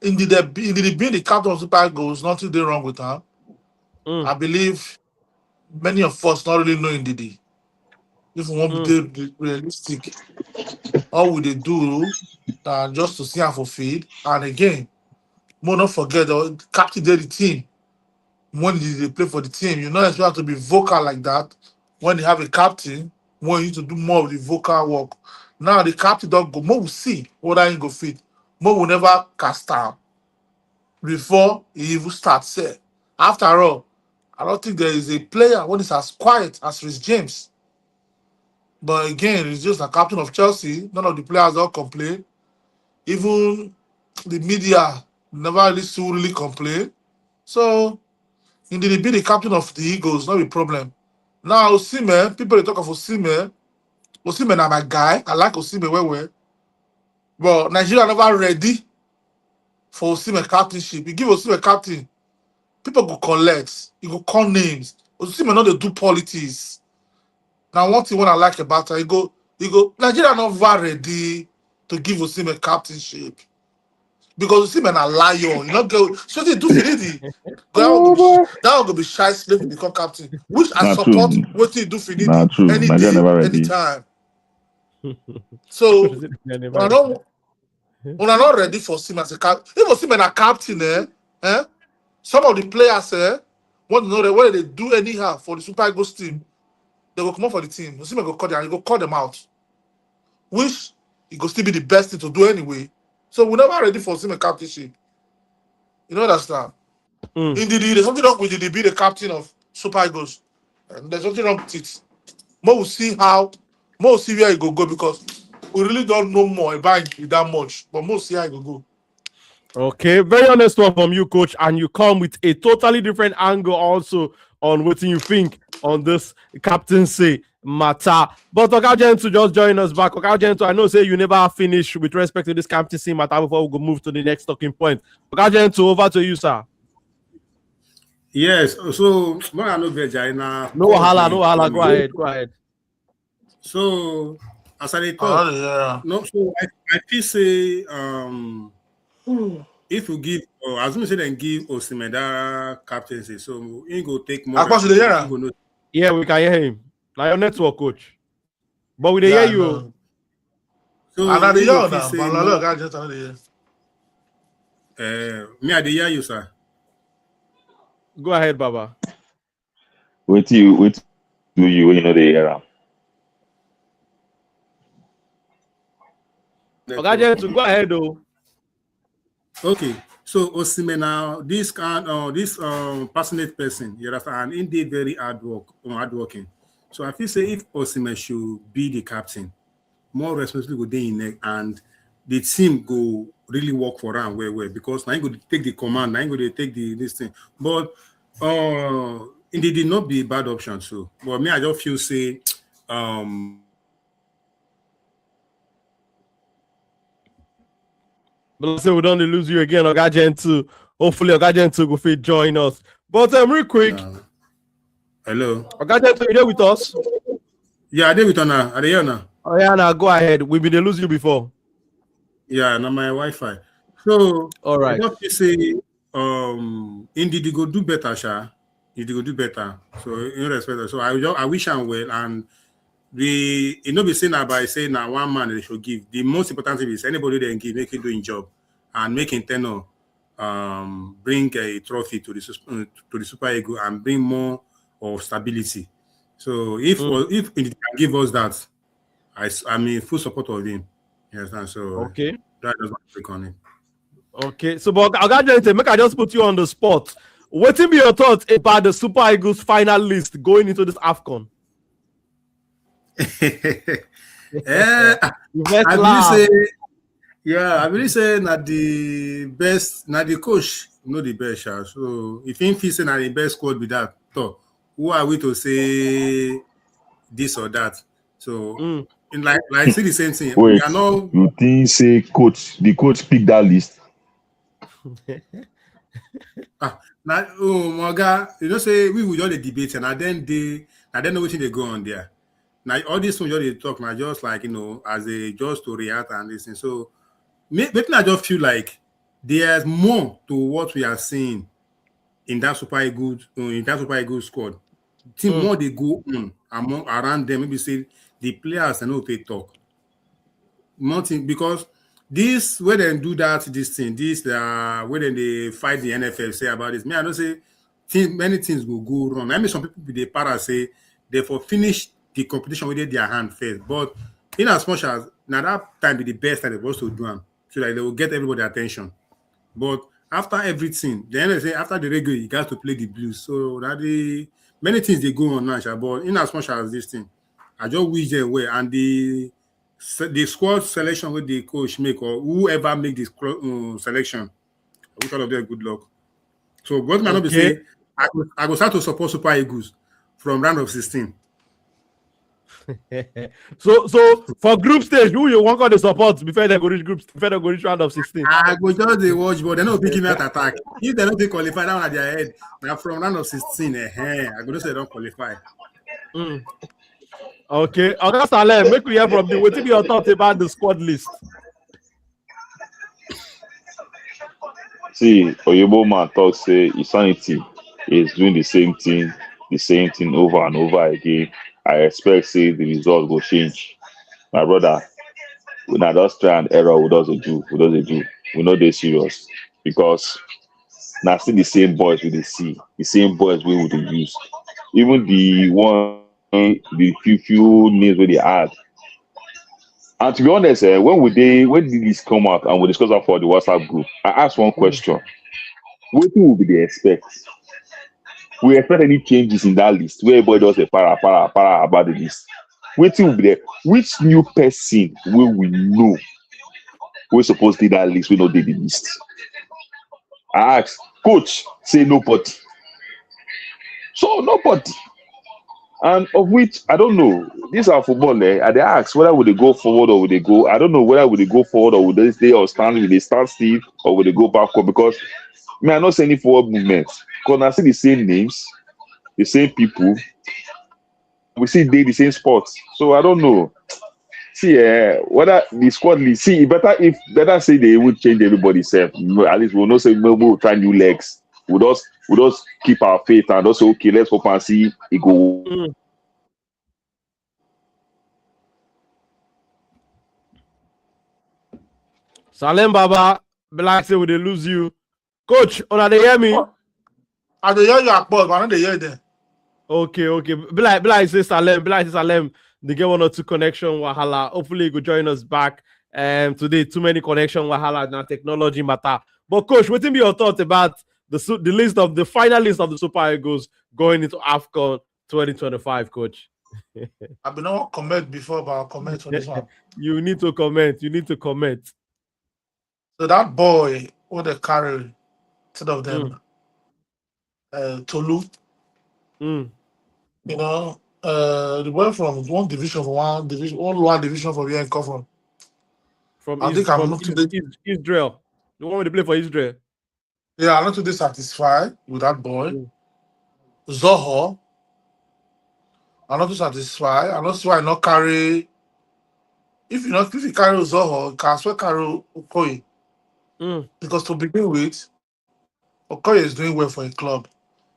[SPEAKER 2] indeed, being the captain of Super Eagles, nothing did wrong with her. I believe many of us not really know Ndidi. If we want to be realistic, all we do just to see her for feed. And again, more not forget the captain did the team. When they play for the team, you know, you have to be vocal like that. When they have a captain, when you need to do more of the vocal work. Now the captain don't go. More will see whether he go fit. More will never cast out before he even starts. After all, I don't think there is a player when it's as quiet as Rhys James. But again, it's just a captain of Chelsea. None of the players all complain. Even the media never really complain. So, indeed, be the captain of the Eagles, not a problem. Now, Osimhen, people they talk of Osimhen. Osimhen are my guy. I like Osimhen well. But Nigeria never ready for Osimhen captainship. You give Osimhen captain, people go collect. You go call names. Osimhen not they do politics. Now, one thing what I like about her, you go, Nigeria not ready to give Osimhen captainship. Because Osimhen a lion. You know, go so they do Finidi. That will be shy slave to become captain. Which I support what he do Finidi any day, anytime. So when I'm not ready for Osimhen as a captain, if Osimhen a captain, some of the players want to know whether they do anyhow for the Super Eagles team. They will come up for the team. Osimhen go call them, and he go call them out. Which it will still be the best thing to do anyway. So we're never ready for Osimhen captainship. You know understand? Indeed, there's something wrong with Ndidi be the captain of Super Eagles. And there's something wrong with it. More will see where he go because we really don't know more about it that much. But more see how he go. Okay,
[SPEAKER 1] very honest one from you, coach, and you come with a totally different angle also on what you think on this captaincy matter. But Okajentu just join us back. Okajentu, I know say you never finish with respect to this captaincy matter before we go move to the next talking point. Okajentu, over to you, sir.
[SPEAKER 3] Yes, so I know Vagina.
[SPEAKER 1] No wahala. Go ahead.
[SPEAKER 3] So as I talk, so I feel say if we give, as we say, then give Osimhen that captaincy, so he go take more.
[SPEAKER 1] Yeah, we can hear him. Now your network, coach. But we hear you.
[SPEAKER 3] So
[SPEAKER 2] I the hear now. I just
[SPEAKER 3] me I hear you, sir.
[SPEAKER 1] Go ahead, Baba.
[SPEAKER 4] Wait do you know the era.
[SPEAKER 1] Okay, to go ahead though.
[SPEAKER 3] Okay, so Osimhen now, this passionate person, you understand, and indeed very hardworking. So I feel say if Osimhen should be the captain, more responsibility would be in it, and the team go really work for him well because now he go take the command, now he go take this thing. But indeed did not be a bad option. So, but me I just feel say
[SPEAKER 1] But let's say we don't lose you again, Okajentu. Hopefully, Okajentu will fit join us. But real quick.
[SPEAKER 3] Hello.
[SPEAKER 1] Okajentu, you there with us?
[SPEAKER 3] Yeah, I did with you now. Are you here now?
[SPEAKER 1] Oh yeah, now go ahead. We've been lose you before.
[SPEAKER 3] Yeah, now my Wi-Fi. So
[SPEAKER 1] all right.
[SPEAKER 3] I have to say, indeed, go do better, Sha. You go do better. So in respect, so I wish him well and. Be saying that by saying that one man they should give. The most important thing is anybody they can give, make it doing job and making tenor bring a trophy to the Super Eagles and bring more of stability. So if he can give us that, I'm in full support of him. You understand? So
[SPEAKER 1] okay,
[SPEAKER 3] that is what I click on it.
[SPEAKER 1] Okay, so but I just put you on the spot. What will be your thoughts about the Super Eagles final list going into this AFCON?
[SPEAKER 3] I
[SPEAKER 1] best
[SPEAKER 3] believe
[SPEAKER 1] laugh.
[SPEAKER 3] say, yeah, I believe say na the best, na the coach, no the best. So if him feel say na the best squad with that, so who are we to say this or that? So in like say the same thing. We
[SPEAKER 4] Wait,
[SPEAKER 3] are not.
[SPEAKER 4] you think say the coach pick that list?
[SPEAKER 3] Now, oh my God, you know, say we will just the debate and I don't know what they go on there. Now all this one just they talk now, just like as a just to react and listen. So maybe I just feel like there's more to what we are seeing in that Super Eagles squad. Think more they go on around them. Maybe say the players and know they talk. Nothing because this where they do that this thing this where they fight the NFL say about this. Me I don't say many things will go wrong. I mean some people be the para say they for finish the competition with their hand first, but in as much as now that time be the best time they supposed to do them so that they will get everybody attention. But after everything, then they say after the regular you got to play the blues. So that the many things they go on now, but in as much as this thing, I just wish they were and the squad selection with the coach make or whoever make this selection, I wish all of them good luck. So what might not be
[SPEAKER 1] Okay.
[SPEAKER 3] say I go start to support Super Eagles from round of 16.
[SPEAKER 1] So for group stage, who you want to support before they go reach round of 16?
[SPEAKER 3] I go just the watch, but they don't pick him out attack. If they don't qualify down at their head, now from round of 16, I go just say they don't qualify.
[SPEAKER 1] Okay, August Salem, make we hear from you. What be your thoughts about the squad list?
[SPEAKER 4] See, Oyebo man talk say insanity is doing the same thing over and over again. I expect say the result will change. My brother, we not just try and error with us do. We know they serious because now still the same boys we see, the same boys we would use. Even the few names where they add. And to be honest, when did this come out and we discuss that for the WhatsApp group, I asked one question. What will be the expect? We expect any changes in that list where everybody does a para about the list. What will be there? Which new person will we know we're supposed to that list? We know they the list. I asked, coach, say nobody. So nobody. And of which I don't know. These are football. They ask whether would they go forward or would they go. I don't know whether would they go forward or would they stay or stand. Will they stand still or would they go backward? Because I'm not seeing any forward movement. Because I see the same names, the same people. We see they the same spots. So I don't know. See, whether the squad list. See, better say they would change everybody's self. At least we'll not say we'll try new legs. We'll just keep our faith and also okay, let's hope and see it go.
[SPEAKER 1] Salem Baba, like say, will they lose you? Coach, they hear me?
[SPEAKER 2] I dey hear you at boss, but I don't hear them.
[SPEAKER 1] Okay. Be like say Salem, they get one or two connection wahala. Hopefully you could join us back. Today, too many connection wahala now technology matter. But coach, what be your thoughts about the final list of the Super Eagles going into AFCON 2025, coach?
[SPEAKER 2] I've been on comment before, but I'll comment on this one.
[SPEAKER 1] You need to comment.
[SPEAKER 2] So that boy, what they carry, instead of them, Tolu, you know, they went from one lower division from where I come from.
[SPEAKER 1] Israel. The one they play for Israel.
[SPEAKER 2] Yeah, I'm not too dissatisfied with that boy. Zoho, I'm not too satisfied. I'm not sure I not carry. If you carry Zoho, you can as well carry Okoye. Because to begin with, Okoye is doing well for a club.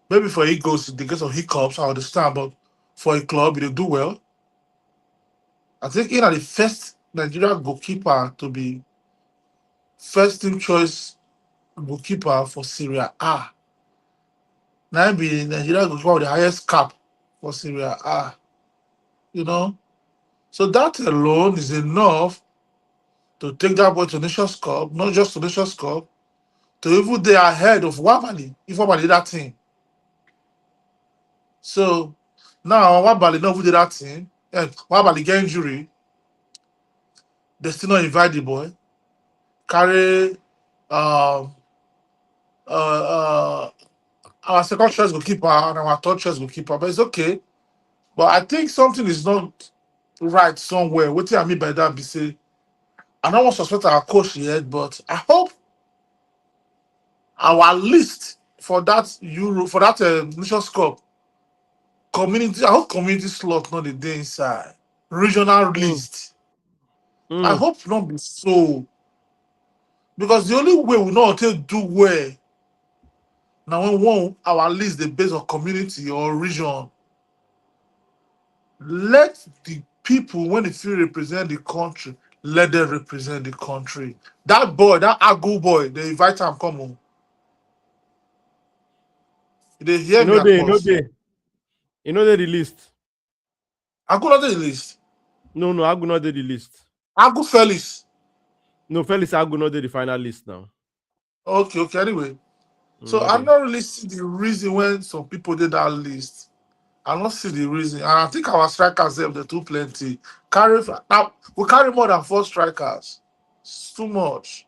[SPEAKER 2] Maybe for Eagles, they get some hiccups, I understand, but for a club, they do well. I think he are the first Nigerian goalkeeper to be first team choice goalkeeper for Serie A. Now be Nigerian goalkeeper with the highest cap for Serie A. You know? So that alone is enough to take that boy to Nations Cup, not just to Nations Cup, to even they are ahead of Wabali, if Wabali did that thing. So now Wabali not did that thing, and Wabali get injury, they still not invite the boy. Carry um our second choice goalkeeper and our third choice goalkeeper, but it's okay. But I think something is not right somewhere. What do I mean by that? Be say I don't want to suspect our coach yet, but I hope our list for that Euro for that Nations Cup community. I hope community slot not the day inside regional list. I hope not be so because the only way we know to do well now when one our list the base of community or region. Let the people when they feel represent the country, let them represent the country. That boy, that Agu boy, they invite him come home. They hear
[SPEAKER 1] You
[SPEAKER 2] me
[SPEAKER 1] know
[SPEAKER 2] at
[SPEAKER 1] they, you know
[SPEAKER 2] once.
[SPEAKER 1] they, you know they the list.
[SPEAKER 2] Agu not the list.
[SPEAKER 1] No, Agu not the list.
[SPEAKER 2] Agu Felix.
[SPEAKER 1] No, Felix Agu not the final list now.
[SPEAKER 2] Okay. Anyway, so
[SPEAKER 1] Okay.
[SPEAKER 2] I not really see the reason when some people did that list. I don't see the reason, and I think our strikers have the too plenty. Now we carry more than 4 strikers. It's too much.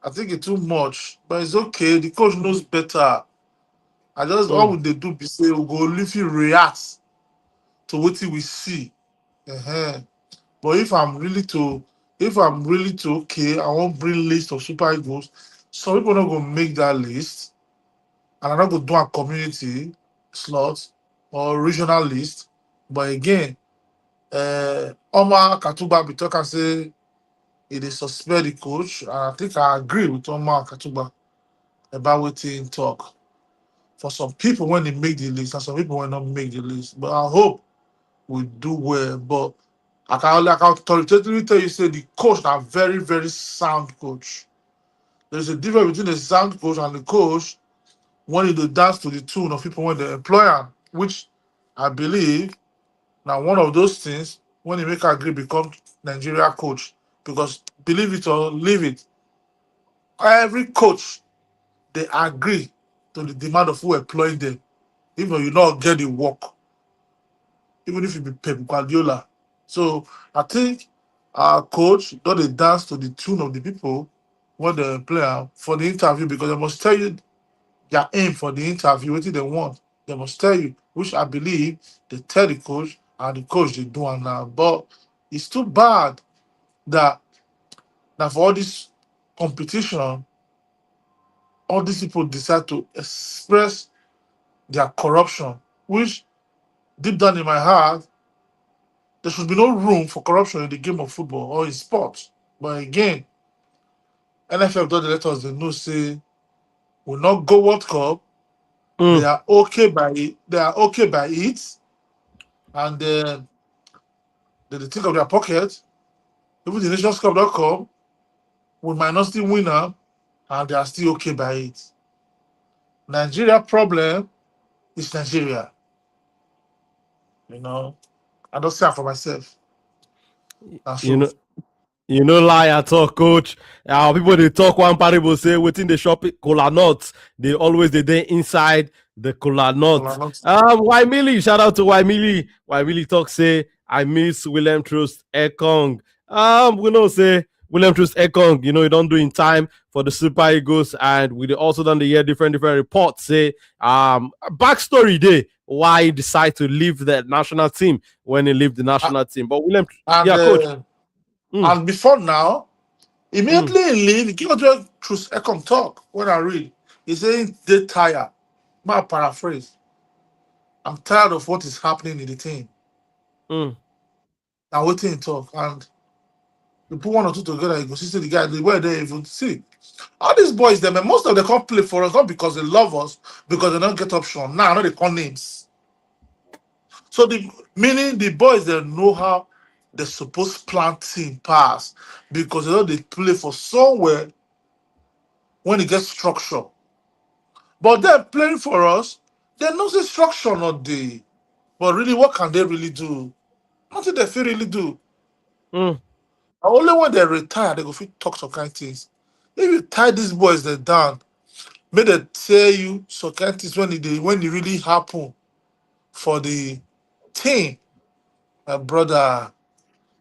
[SPEAKER 2] I think it's too much, but it's okay. The coach knows better. I just all they do be say we go if you react to what we see. But if I'm really to okay, I won't bring list of Super Eagles. Some people not gonna make that list, and I'm not gonna do a community slot or regional list. But again, Omar Katuba be talk and say it is suspend the coach, and I think I agree with Omar Katuba about what he talk. For some people when they make the list, and some people will not make the list. But I hope we do well. But I can authoritatively tell you, say the coach is a very, very sound coach. There's a difference between the sound coach and the coach when they dance to the tune of people when they employ him, which I believe now one of those things when they make agree become Nigeria coach. Because believe it or leave it, every coach they agree to the demand of who employing them, even though you not get the work. Even if you be Pep Guardiola. So I think our coach does a dance to the tune of the people when they play for the interview because they must tell you their aim for the interview, what they want. They must tell you, which I believe they tell the coach and the coach they do it now. But it's too bad that for all this competition, all these people decide to express their corruption, which deep down in my heart, there should be no room for corruption in the game of football or in sports. But again, NFL don't let us know say will not go World Cup. They are okay by it. They are okay by it, and they think of their pocket. Even the Nations Cup don't come, we might not still win them, and they are still okay by it. Nigeria problem is Nigeria. I don't say it for myself. That's
[SPEAKER 1] You
[SPEAKER 2] true.
[SPEAKER 1] know, lie at all, coach. People they talk one parable say within the shop cola nuts. They always they inside the cola nuts. Waimili, shout out to Waimili. Waimili talk say I miss William Trust Ekong. We know say William Trust Ekong, you don't do in time for the Super Eagles, and we also done the year different reports say backstory day why he decide to leave the national team when he leave the national team. But William, coach.
[SPEAKER 2] And before now, immediately he leave, he give us Trust Ekong talk when I read. He saying they tired. My paraphrase. I'm tired of what is happening in the team. Now waiting talk and you put one or two together, you go see the guy, the way they even see. All these boys, them, and most of them come play for us, not because they love us, because they don't get option. Now, I know they call names. So meaning the boys they know how they're supposed to plan team pass because they know they play for somewhere when it gets structure. But they're playing for us, they know the structure not there. But really, what can they really do? Nothing they feel really do. Only when they retire, they go fit talk some kind of things. If you tie these boys they down, may they tell you some kind of things when it really happen for the team. My brother,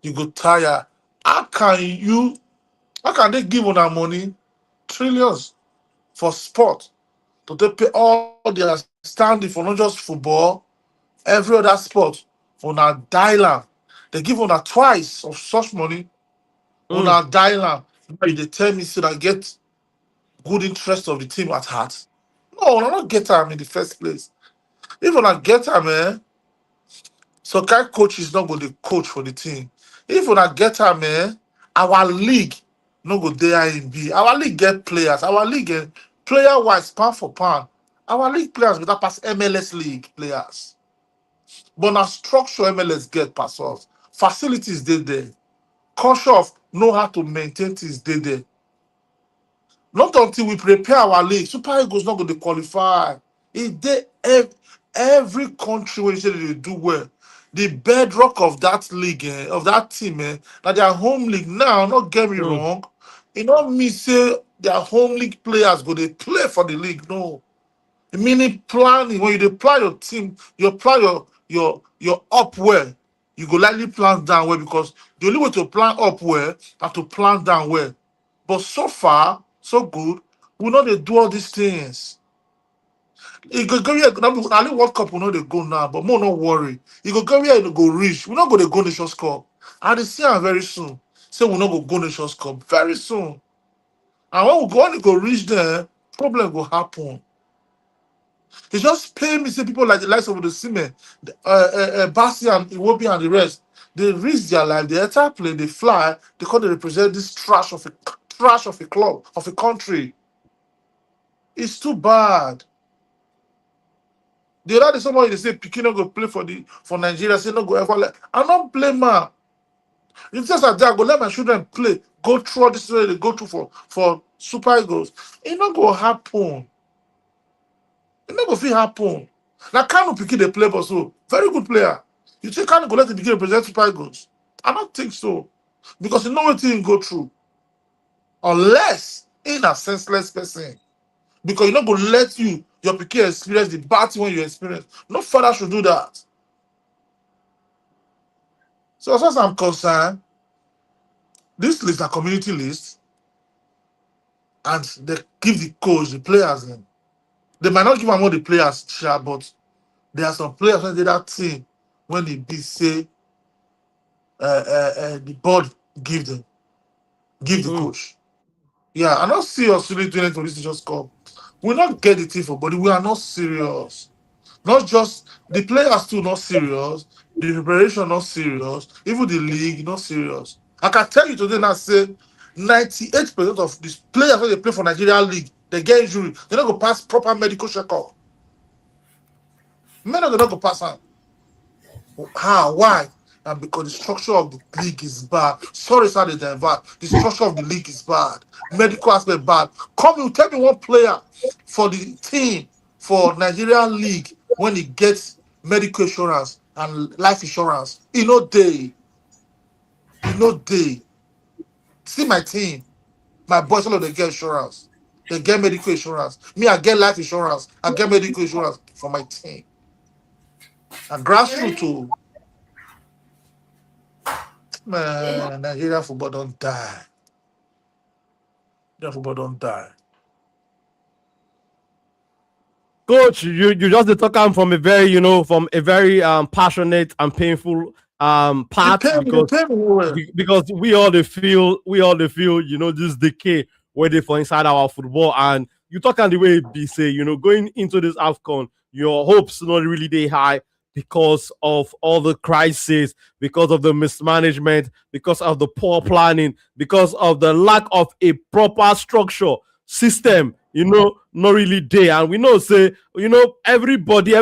[SPEAKER 2] you go tire. How can they give on our money trillions for sport to take pay all their standing for not just football, every other sport on our dial? They give on twice of such money on our dial. They tell me so that I get good interest of the team at heart. No, I not get them in the first place. If I get them, so kind coach is not going to coach for the team. If I get them, our league no go there in B. Our league get players. Our league get player wise, pound for pound. Our league players will pass MLS league players. But now structure MLS get pass us. Facilities they there. Culture of know how to maintain things they there. Not until we prepare our league. Super Eagles not going to qualify. If they every country when they do well, the bedrock of that league, of that team, that their home league now, not get me wrong, it not mean say their home league players go they play for the league. No. Meaning planning, when you plan your team, you plan your up well, you go likely plan down well, because the only way to plan up well is to plan down well. But so far, so good, we know they do all these things. It go here, now World Cup, we know they go now, but more not worry. You go here, you go reach. We're not going to go Nations Cup. And they see them very soon. So we're not going to go Nations Cup very soon. And when we go reach there, problem will happen. It's just pain me, say people like the likes of the Osimhen, Basi and Iwobi and the rest, they risk their life, they enter plane, they fly, because they represent this trash of a club, of a country. It's too bad. The other day, somebody they say Pidgin no go play for Nigeria, say no go ever let. I don't blame man. It's just like that, I go let my children play, go through all this way they go through for Super Eagles. It not go happen. It not go fit happen. Now Kanu Pidgin they play, but so very good player. You think Kanu go let the Pidgin represent Super Eagles? I don't think so, because you know what thing go through. Unless in a senseless person, because you're not going to let your Pidgin experience the bad thing when you experience. No father should do that. So as far as I'm concerned, this list a community list, and they give the coach, the players in. They might not give them all the players, but there are some players when they that team when they be say the board give the coach. Yeah, I'm not serious really doing it for this just come. We not get the team for body. We are not serious. Not just the players too not serious. The preparation not serious. Even the league not serious. I can tell you today now say 98% of these players when they play for Nigerian league, they get injury. They don't go pass proper medical checkup. Many of them don't go pass on. How? Why? And because the structure of the league is bad. Sorry, sir, the structure of the league is bad. Medical aspect bad. Come you tell me one player for the team for Nigerian league when he gets medical insurance and life insurance. You know they. See my team. My boys, all of them get insurance. They get medical insurance. Me, I get life insurance. I get medical insurance for my team. And grassroots too. Man, Nigeria football don't die. Nigeria football don't die.
[SPEAKER 1] Coach, you just talk from a very passionate and painful part, because we all the feel this decay where they for inside our football, and you talk on the way be say going into this AFCON, your hopes not really they high because of all the crises, because of the mismanagement, because of the poor planning, because of the lack of a proper structure system, not really there. And we know say everybody,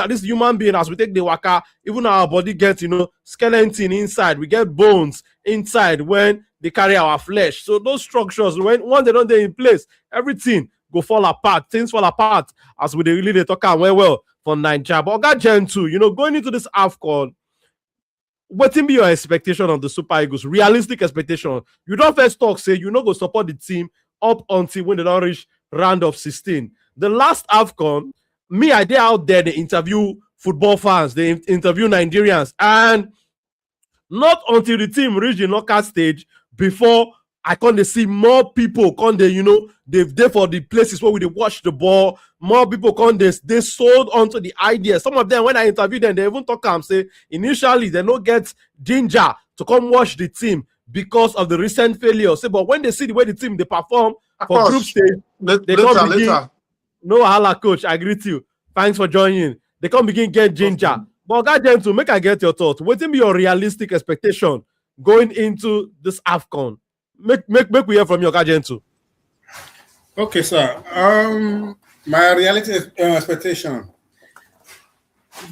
[SPEAKER 1] this human being, as we take the waka, even our body gets skeleton inside, we get bones inside when they carry our flesh. So those structures, once they don't they in place, everything go fall apart. Things fall apart as we really they talk well for Nigeria. But got Gen 2, going into this AFCON, what be your expectation of the Super Eagles? Realistic expectation. You don't first talk, say go support the team up until when they don't reach round of 16. The last AFCON, I did out there, they interview football fans, they interview Nigerians, and not until the team reached the knockout stage before I can't see more people they've there for the places where we watch the ball. More people they sold onto the idea. Some of them, when I interview them, they even talk and say initially they don't get ginger to come watch the team because of the recent failure. Say, but when they see the way the team they perform for group stage, they come begin. No, hala, coach, I greet you. Thanks for joining. They can't begin get ginger. But God, to make I get your thoughts. What will be your realistic expectation going into this AFCON? Make we hear from your Gajentu.
[SPEAKER 3] Okay, sir. My reality expectation.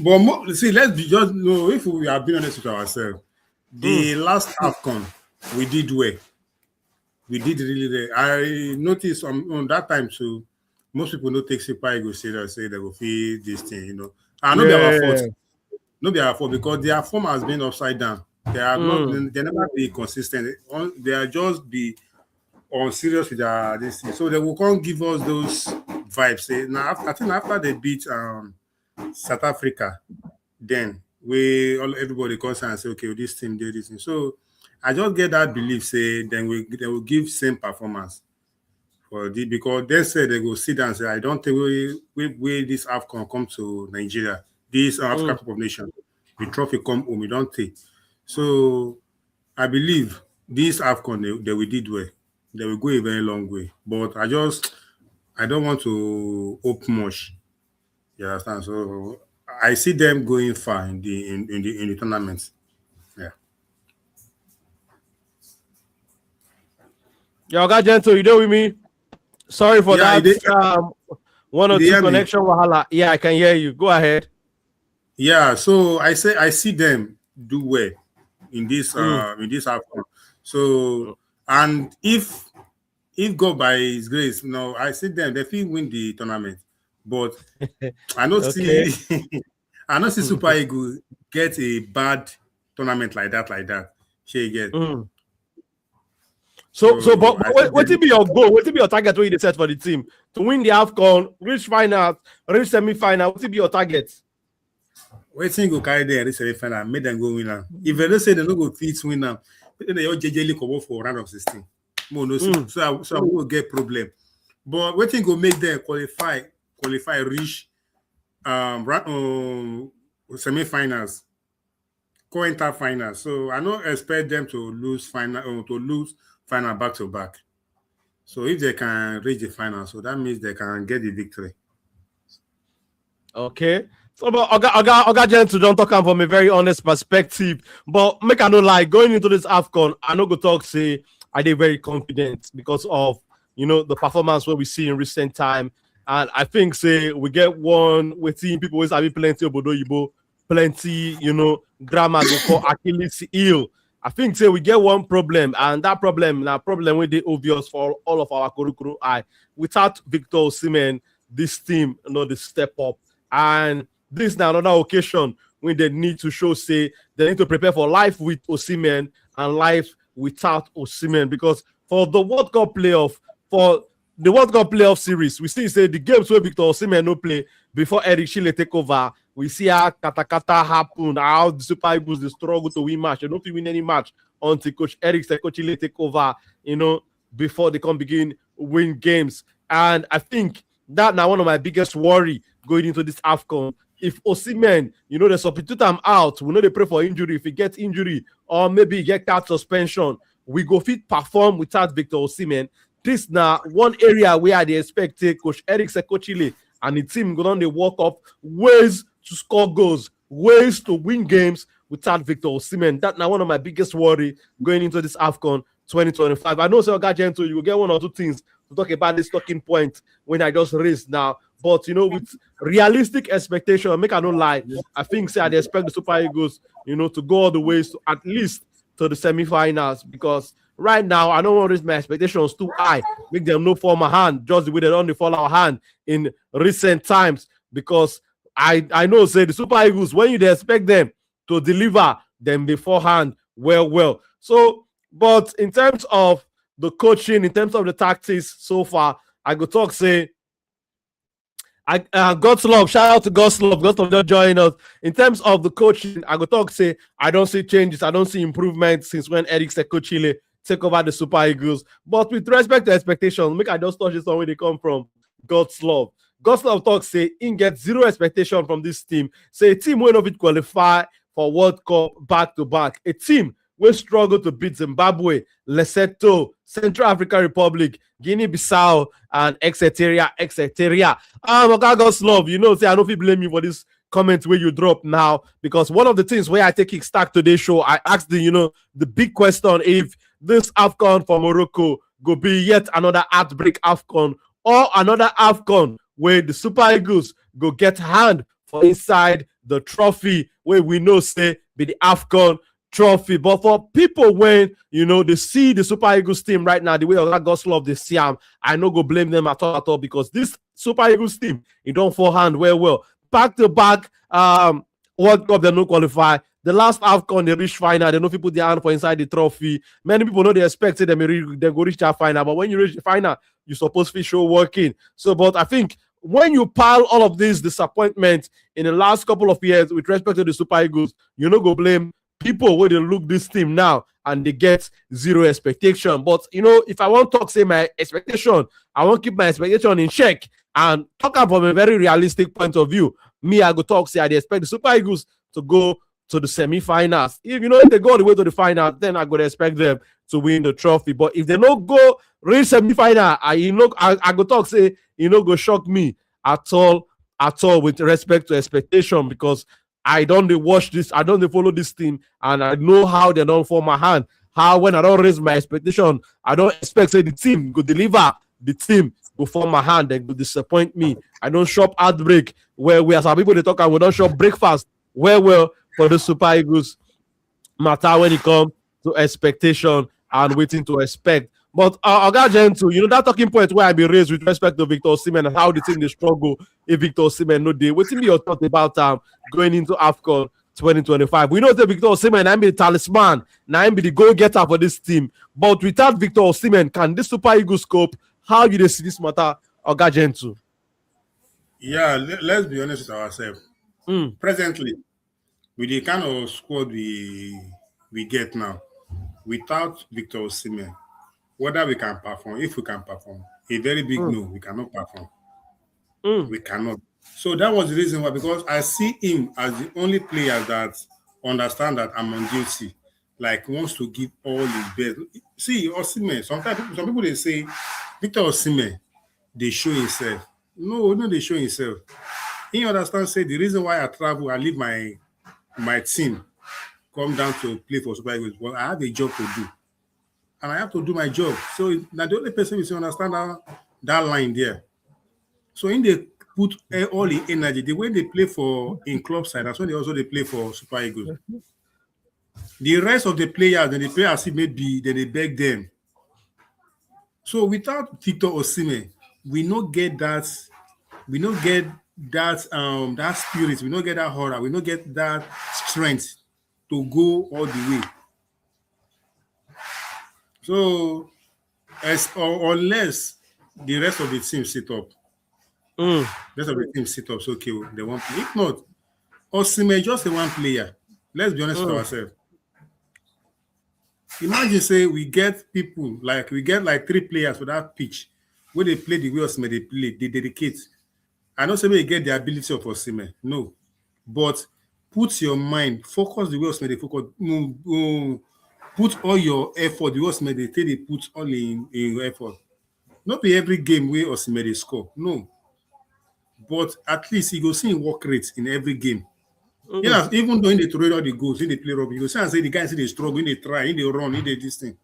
[SPEAKER 3] But see, let's just know if we are being honest with ourselves. The last AFCON, we did well. We did really well. I noticed on that time too. Most people don't take Super Eagles serious, say they will feel this thing, I know they are fault. No, they are fault because their form has been upside down. They are not. They never be consistent. They are just be on serious with this thing. So they will come give us those vibes. Now, I think after they beat South Africa, then everybody comes and say, okay, this team did this thing. So I just get that belief. Say then they will give same performance for because they say they go sit down and say, I don't think we this AFCON come to Nigeria, this African Cup of Nations, the trophy come home, we don't take. So I believe this AFCON they will did well. They will go a very long way. But I don't want to hope much. You understand? So I see them going far in the tournament. Yeah.
[SPEAKER 1] Yo, Gajento, you there with me? Sorry for that. One or two connection wahala. Yeah, I can hear you. Go ahead.
[SPEAKER 3] Yeah, so I see them do well in this AFCON. So and if God by His grace, I see them they will win the tournament. But I don't see I don't see Super Eagles get a bad tournament like that. She get.
[SPEAKER 1] But what will be your goal? What will be your target when you set for the team to win the AFCON, reach final, reach semi-final? What will be your target?
[SPEAKER 3] Waiting go carry them reach semi-final, make them go win. If they don't say they don't go fit win now, then they all JJ come for round of 16. So I will get problem. But waiting go make them qualify, reach semi-finals, co-enter finals. So I don't expect them to lose final back to back. So if they can reach the final, so that means they can get the victory.
[SPEAKER 1] Okay. So but Oga Gentle don't talk from a very honest perspective. But make I know like going into this AFCON, I know go talk say I did very confident because of the performance what we see in recent time. And I think say we get one with team people always having plenty of Bodo plenty, grammar go call Achilles heel. I think say we get one problem, and that problem will be obvious for all of our Kurukuru eye. Without Victor Osimhen, this team they step up. And this is now another occasion when they need to show say they need to prepare for life with Osimhen and life without Osimhen, because for the World Cup playoff, series, we see say the games where Victor Osimhen no play before Eric Chile take over. We see how kata happen, how the Super Eagles they struggle to win match. They don't win any match until Coach Eric Chile take over, before they can begin win games. And I think that now one of my biggest worry going into this AFCON. If Osimhen, they substitute him out, we know they pray for injury. If he gets injury or maybe he get card suspension, we go fit perform without Victor Osimhen. This now one area where they expect Coach Eric Chile and the team go on the work up ways to score goals, ways to win games without Victor Osimhen. That's now one of my biggest worry going into this AFCON 2025. I know, Sir Gajento, you will get one or two things to talk about this talking point when I just raised now. But, with realistic expectation, make I don't lie, I think I expect the Super Eagles, to go all the ways to at least to the semi-finals, because right now, I don't want to raise my expectations too high, make them no fall my hand, just the way they don't fall our hand in recent times, because I know, say, the Super Eagles, when you expect them to deliver them beforehand, well. So, but in terms of the coaching, in terms of the tactics so far, I go talk, say, God's love, shout out to God's love just joining us. In terms of the coaching, I go talk, say, I don't see changes, I don't see improvement since when Eric Chile take over the Super Eagles. But with respect to expectations, make I just touch this on where they come from. God's love. God's love talk say in get zero expectation from this team. Say a team will not qualify for World Cup back to back. A team will struggle to beat Zimbabwe, Lesotho, Central African Republic, Guinea-Bissau, and etc. etc. Okay, God's love, you know, say I don't feel blame you for this comment where you drop now, because one of the things where I take kickstart today's show, I asked the big question if this AFCON for Morocco go be yet another heartbreak AFCON or another AFCON where the Super Eagles go get hand for inside the trophy where we know say be the AFCON trophy. But for people when they see the Super Eagles team right now, the way of that gospel of the Siam, I no go blame them at all, because this Super Eagles team, it don't forehand well. Back to back World Cup, they no qualify. The last AFCON, they reach final. They know people put their hand for inside the trophy. Many people know they expect them they go reach that final. But when you reach the final, you're supposed to show working. So, but I think when you pile all of these disappointments in the last couple of years with respect to the Super Eagles, you no go blame people where they look this team now and they get zero expectation. But if I want to talk, say my expectation, I want to keep my expectation in check and talk about from a very realistic point of view. Me, I go talk, say I expect the Super Eagles to go to the semi-finals. If they go all the way to the final, then I would expect them to win the trophy. But if they don't go reach semi-final, I go talk, say, go shock me at all with respect to expectation, because I don't watch this, I don't follow this team, and I know how they don't form my hand. How when I don't raise my expectation, I don't expect say the team go deliver, the team go form my hand, they go disappoint me. I don't shop outbreak where we are some people they talk and we don't shop breakfast well for the Super Eagles matter when it comes to expectation and waiting to expect. But Oga Gentle, that talking point where I be raised with respect to Victor Osimhen and how the team they struggle if Victor Osimhen no day. What's your thought about going into AFCON 2025? We know that Victor Osimhen now be the talisman, now be the goal-getter for this team. But without Victor Osimhen, can this Super Eagles cope? How you see this matter, Oga Gentle?
[SPEAKER 3] Yeah, let's be honest with ourselves. Presently, with the kind of squad we get now, without Victor Osimhen, whether we can perform, if we can perform, a very big no, we cannot perform. We cannot. So that was the reason why, because I see him as the only player that understands that I'm on duty, like wants to give all his best. See, Osimhen, sometimes some people they say, Victor Osimhen, they show himself. No, they show himself. He understands, say, the reason why I travel, I leave my team, come down to play for Super Eagles, well, I have a job to do. And I have to do my job. So now the only person will understand that line there. So in they put all the energy, the way they play for in club side, that's when they play for Super Eagles. The rest of the players, then they play as if maybe then they beg them. So without Victor Osimhen, we not get that that spirit, we don't get that horror, we don't get that strength to go all the way. So, unless the rest of the team sit up, rest of the team sit up, so okay, they won't play. If not, Osimhen just a one player. Let's be honest with ourselves. Imagine, say, we get 3 players for that pitch where they play the way Osimhen they play, they dedicate. I know say we get the ability of Osimhen, no, but put your mind, focus the way Osimhen they focus. Put all your effort. The Osimhen they put all in your effort. Not be every game where Osimhen they score. No. But at least you go see work rates in every game. Yeah, even though they throw all the goals, they play rugby, you go see and say the guys they struggle, they try, they run, they this thing.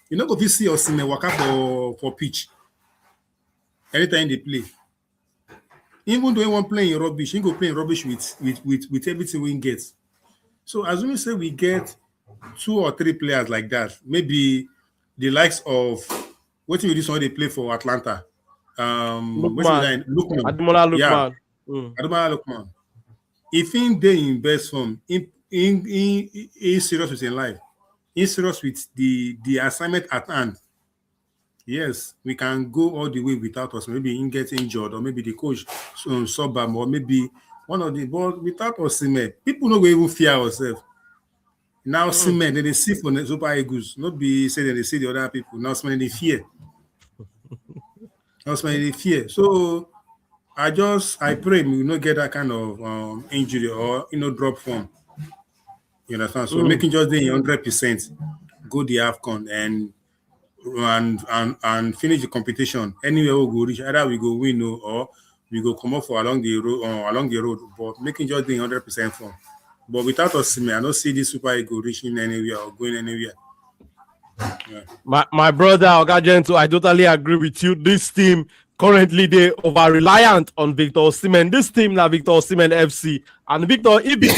[SPEAKER 3] You know, if you see Osimhen work out for pitch anytime they play. Even though he won't play in rubbish, he go play in rubbish with everything we get. So as we say we get 2 or 3 players like that, maybe the likes of what do this one they play for Atlanta? Lukman.
[SPEAKER 1] Ademola Lukman.
[SPEAKER 3] Yeah. Ademola Lukman. If they in best form, in serious with his life, in serious with the assignment at hand, yes, we can go all the way without us. Maybe he gets injured, or maybe the coach sub him, or maybe one of the, but without Osimhen, people don't even fear ourselves. Now, Osimhen, they see for the Super Eagles. Not be say that they see the other people. Now, Osimhen, they fear. Osimhen, they fear. So, I pray we will not get that kind of injury or drop form. You understand? So making just the 100%, go the AFCON and finish the competition. Anywhere we go reach, either we go win or we go come up for along the road. But making just the 100% form. But without Osimhen, I don't see this Super Eagle reaching anywhere or going anywhere. Yeah.
[SPEAKER 1] My brother Ogagento, I totally agree with you. This team currently they over reliant on Victor Osimhen. This team now Victor Osimhen FC, and if Victor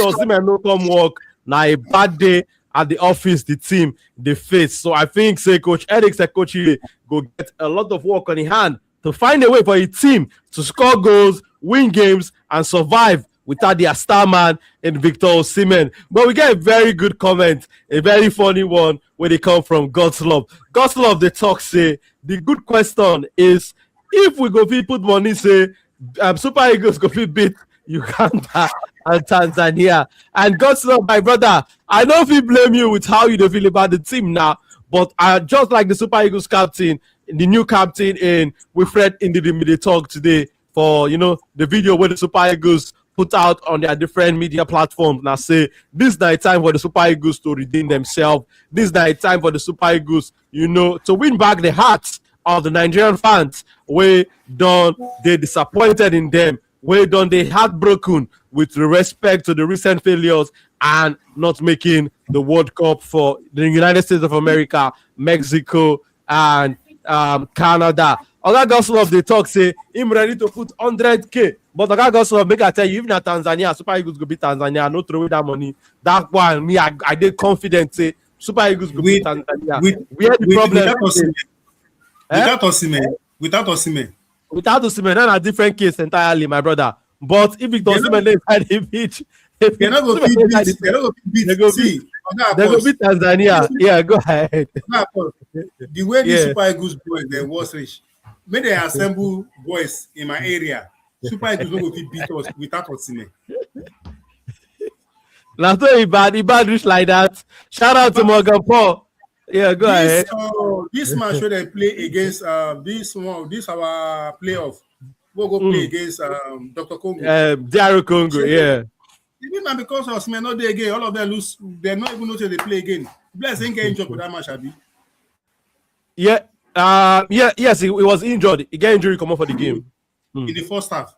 [SPEAKER 1] Osimhen no come work, now a bad day at the office the team they face. So I think say Coach Eric Sekochi go get a lot of work on his hand to find a way for a team to score goals, win games, and survive without their star man in Victor Osimhen. But we get a very good comment, a very funny one where they come from Godslove. Godslove, they talk, say, the good question is, if we go put money, say, Super Eagles go beat Uganda and Tanzania. And Godslove, my brother, I don't feel blame you with how you feel about the team now, but I just like the Super Eagles captain, the new captain in Wilfred Ndidi, they talk today for, the video where the Super Eagles put out on their different media platforms. Now say this is the time for the Super Eagles to redeem themselves. This is the time for the Super Eagles, to win back the hearts of the Nigerian fans. They disappointed in them. They heartbroken with respect to the recent failures and not making the World Cup for the United States of America, Mexico, and Canada. Oga Goslov, they talk, say, him ready to put 100K. But Oga Goslov, make I tell you, even at Tanzania, Super Eagles go beat Tanzania, no throw away that money. That one, me, I did confident, say, Super Eagles go beat Tanzania. We had the problem.
[SPEAKER 3] Without Osimhen.
[SPEAKER 1] Without Osimhen, that's a different case entirely, my brother. But if Victor Osimhen inside the pitch,
[SPEAKER 3] they're not going to beat. They
[SPEAKER 1] go beat Tanzania. Yeah, go ahead.
[SPEAKER 3] The way the Super Eagles boys, they was rich. When they assemble boys in my area, Super Eagles not going to beat us without Osimhen.
[SPEAKER 1] Now, so he bad rich like that. Shout out to Morgan Paul. Yeah, go ahead.
[SPEAKER 3] This match where they play against this our playoff. We'll go play against Dr. Congo.
[SPEAKER 1] DR Congo, yeah.
[SPEAKER 3] Even because Osimhen not there again, all of them lose. They're not even know till they play again. Bless ain't get injured for that match, Abi.
[SPEAKER 1] Yeah. Yes, he was injured. He got injury come up for the game.
[SPEAKER 3] In the first half.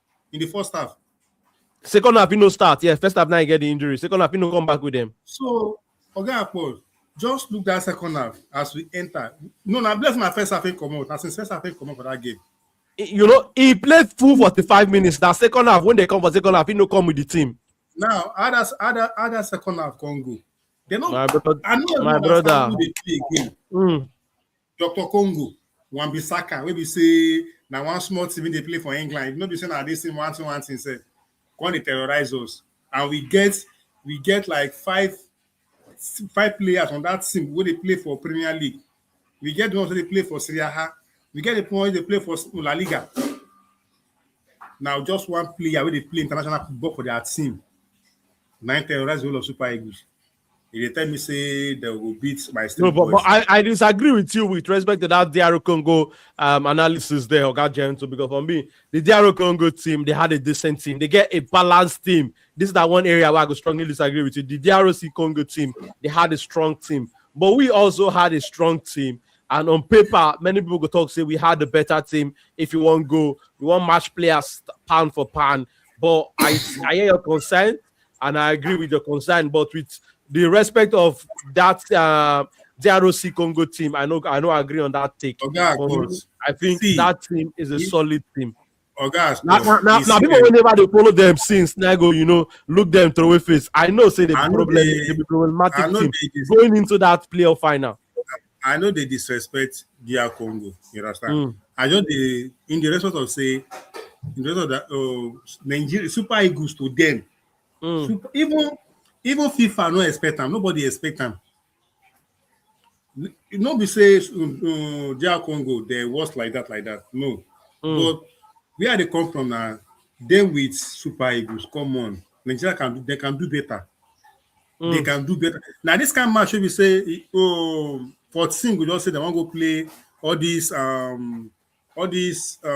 [SPEAKER 1] Second half, he no start. Yeah, first half now he get the injury. Second half, he no come back with them.
[SPEAKER 3] So, Paul, just look that second half as we enter. No, now bless my first half he come out. As in first half he come out for that game.
[SPEAKER 1] He played full 45 minutes. That second half, when they come for second half, he no come with the team.
[SPEAKER 3] Now, other second half Congo. They know.
[SPEAKER 1] My brother.
[SPEAKER 3] Who they play again. Dr. Congo, Wan-Bissaka, where we say now one small team they play for England. You know, be saying that this team one thing say, going to terrorize us, and we get like five players on that team where they play for Premier League. We get the ones they play for Serie A. We get the ones they play for La Liga. Now just one player where they play international football for their team. 9 terrorize the whole of Super Eagles. They tell me say they will beat my state. No,
[SPEAKER 1] but I disagree with you with respect to that DR Congo analysis there, Oga Gento, because for me, the DR Congo team, they had a decent team. They get a balanced team. This is that one area where I would strongly disagree with you. The DRC Congo team, they had a strong team. But we also had a strong team. And on paper, many people go talk, say we had a better team. If you want go, you want match players pound for pound. But I hear your concern, and I agree with your concern. But with the respect of that DRC Congo team, I know I agree on that take. I think that team is a solid team. Now people whenever they follow them since Nago, look them through a face. I know say the problematic team going into that playoff final.
[SPEAKER 3] I know they disrespect DR Congo, you understand? I know in the result of say in the result of Nigeria Super Eagles to them. Even FIFA no expect them. Nobody expect them. Nobody says DR Congo they was like that. No. But where they come from now, they with Super Eagles. Come on. Nigeria can do better. They can do better. Now, this kind of match, we say, for team, we just say they want to go play all these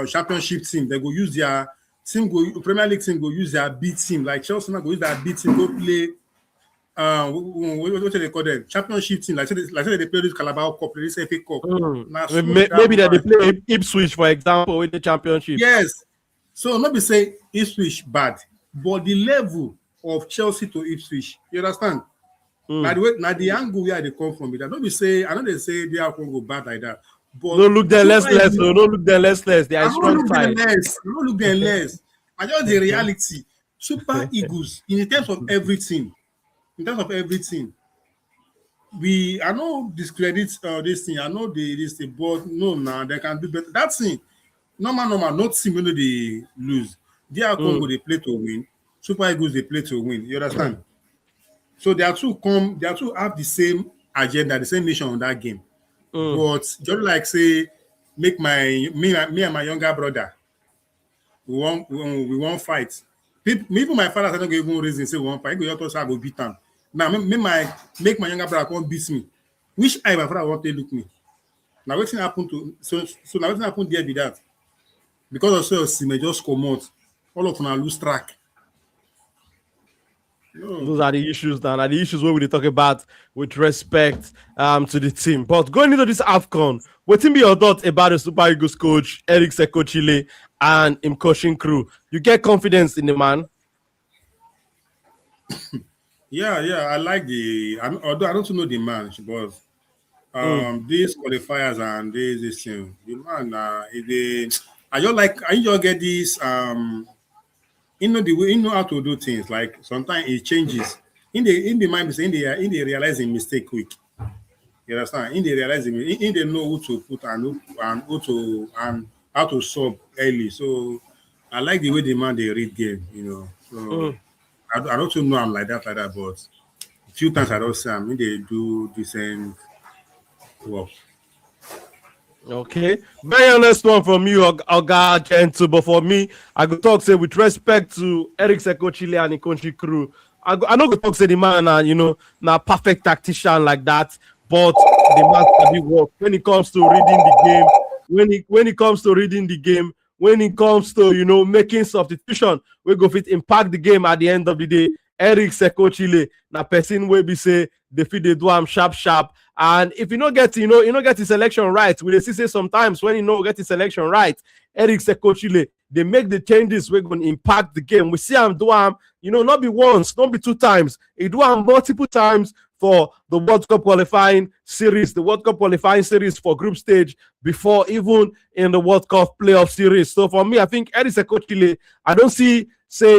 [SPEAKER 3] championship team. They go use their team, Premier League team, go use their B team. Like Chelsea, go use their B team, go play. What do they call them? Championship team. Like say they play this Carabao Cup, this FA Cup.
[SPEAKER 1] Maybe that they play Ipswich, for example, with the championship.
[SPEAKER 3] Yes. So not be say Ipswich bad, but the level of Chelsea to Ipswich, you understand? Now the angle where they come from, I don't be say, I know they say they are going to go bad like that. But
[SPEAKER 1] no look there less. No look there less. They are strong side.
[SPEAKER 3] No look there less. I just the reality. Super Eagles in terms of everything. I know discredit this thing. I know this thing, but no, they can do better. That thing, normal, not team when they lose. They are Congo, they play to win. Super Eagles, they play to win. You understand? So they are two have the same agenda, the same mission on that game. But just like say, make me and my younger brother, we won't fight. Even my father don't give even reason say we won't fight. He go just go beat him. Now make my younger brother come beat me. Which eye my father want to look me? Now what's happen to so now what's happen there be that? Because of so may just come out. All of them lose track.
[SPEAKER 1] Those are the issues now. The issues where we talk about with respect to the team. But going into this AFCON, what be your thoughts about the Super Eagles coach Eric Sekochile and him coaching crew? You get confidence in the man?
[SPEAKER 3] Yeah, I like although I don't know the man, but these qualifiers and this thing, the man I just get this the way how to do things. Like sometimes it changes. In the mind, in the realizing mistake quick. You understand? In the realizing, they know who to put and how to solve early. So I like the way the man they read game. So I don't know I'm like that, but a few times I don't see them. They do the same work.
[SPEAKER 1] Okay, very honest one from you, Oga Gentle. But for me, I go talk say with respect to Eric Sekochile and the country crew. I know go talk say the man, now perfect tactician like that. But the man can be work when it comes to reading the game. When it comes to reading the game, when it comes to making substitution, we go fit impact the game at the end of the day. Eric Sekochile, na person will be say they fit they do am sharp. And if you don't get his selection right, we see say sometimes when get his selection right, Eric Sekochile, they make the changes we're going to impact the game. We see him do am, not be once, not be two times. He do am multiple times for the World Cup qualifying series, for group stage before even in the World Cup playoff series. So for me, I think Eric Sekochile, I don't say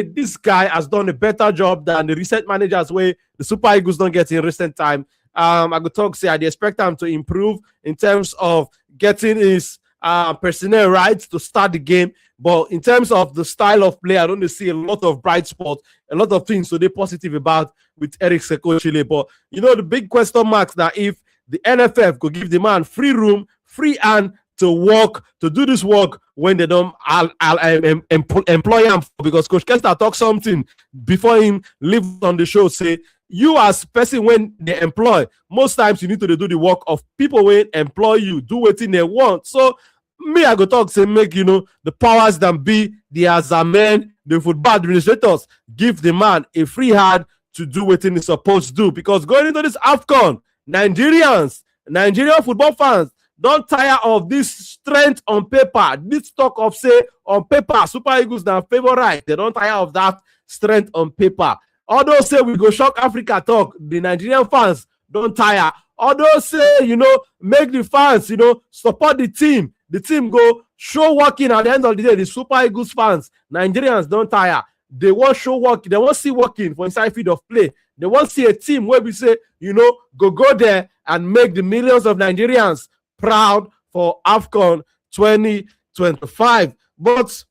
[SPEAKER 1] this guy has done a better job than the recent managers where the Super Eagles don't get in recent time. I could talk say I expect him to improve in terms of getting his personnel right to start the game. But in terms of the style of play, I don't see a lot of bright spots, a lot of things so they're positive about with Eric Sekochile. But the big question marks that if the NFF could give the man free room, free hand to do this work when they don't employ him, because Coach Kester talk something before him leave on the show, say you as person when they employ, most times you need to do the work of people when employ you, do what they want. So me, I go talk say make the powers that be, the Azamen, the football administrators, give the man a free hand to do what he's supposed to do. Because going into this AFCON, Nigerian football fans don't tire of this strength on paper, this talk of say on paper, Super Eagles are favorite. They don't tire of that strength on paper. Although say we go shock Africa talk, the Nigerian fans don't tire. Although say, make the fans, support the team. The team go show working at the end of the day. The Super Eagles fans, Nigerians don't tire. They want show work. They want see working for inside field of play. They want see a team where we say, go there and make the millions of Nigerians proud for AFCON 2025. But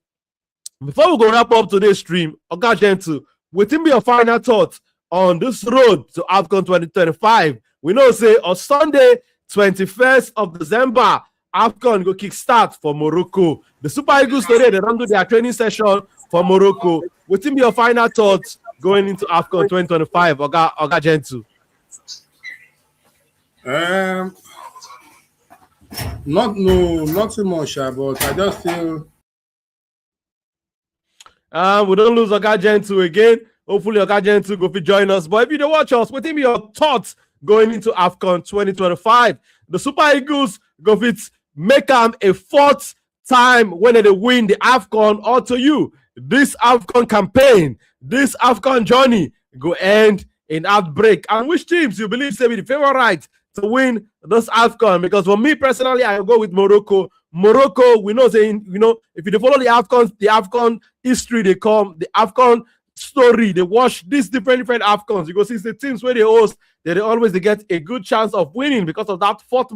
[SPEAKER 1] before we go wrap up today's stream, Oga Gentle, within be your final thoughts on this road to AFCON 2025. We know say on Sunday, 21st of December, AFCON go kickstart for Morocco. The Super Eagles today, they don't do their training session for Morocco. Within be your final thoughts going into AFCON 2025, Oga Gentle?
[SPEAKER 3] Not too much, but I just feel.
[SPEAKER 1] We don't lose Oga Gentle again. Hopefully, Oga Gentle go fit join us. But if you don't watch us, what be your thoughts going into AFCON 2025? The Super Eagles go fit make them a fourth time when they win the AFCON. Or to you, this AFCON campaign, this AFCON journey go end in outbreak. And which teams you believe say be the favorite to win this AFCON? Because for me personally, I go with Morocco. Morocco, we know saying, if you follow the AFCON history, they come, the AFCON story, they watch these different AFCONs. You go see the teams where they host, they always get a good chance of winning because of that 12th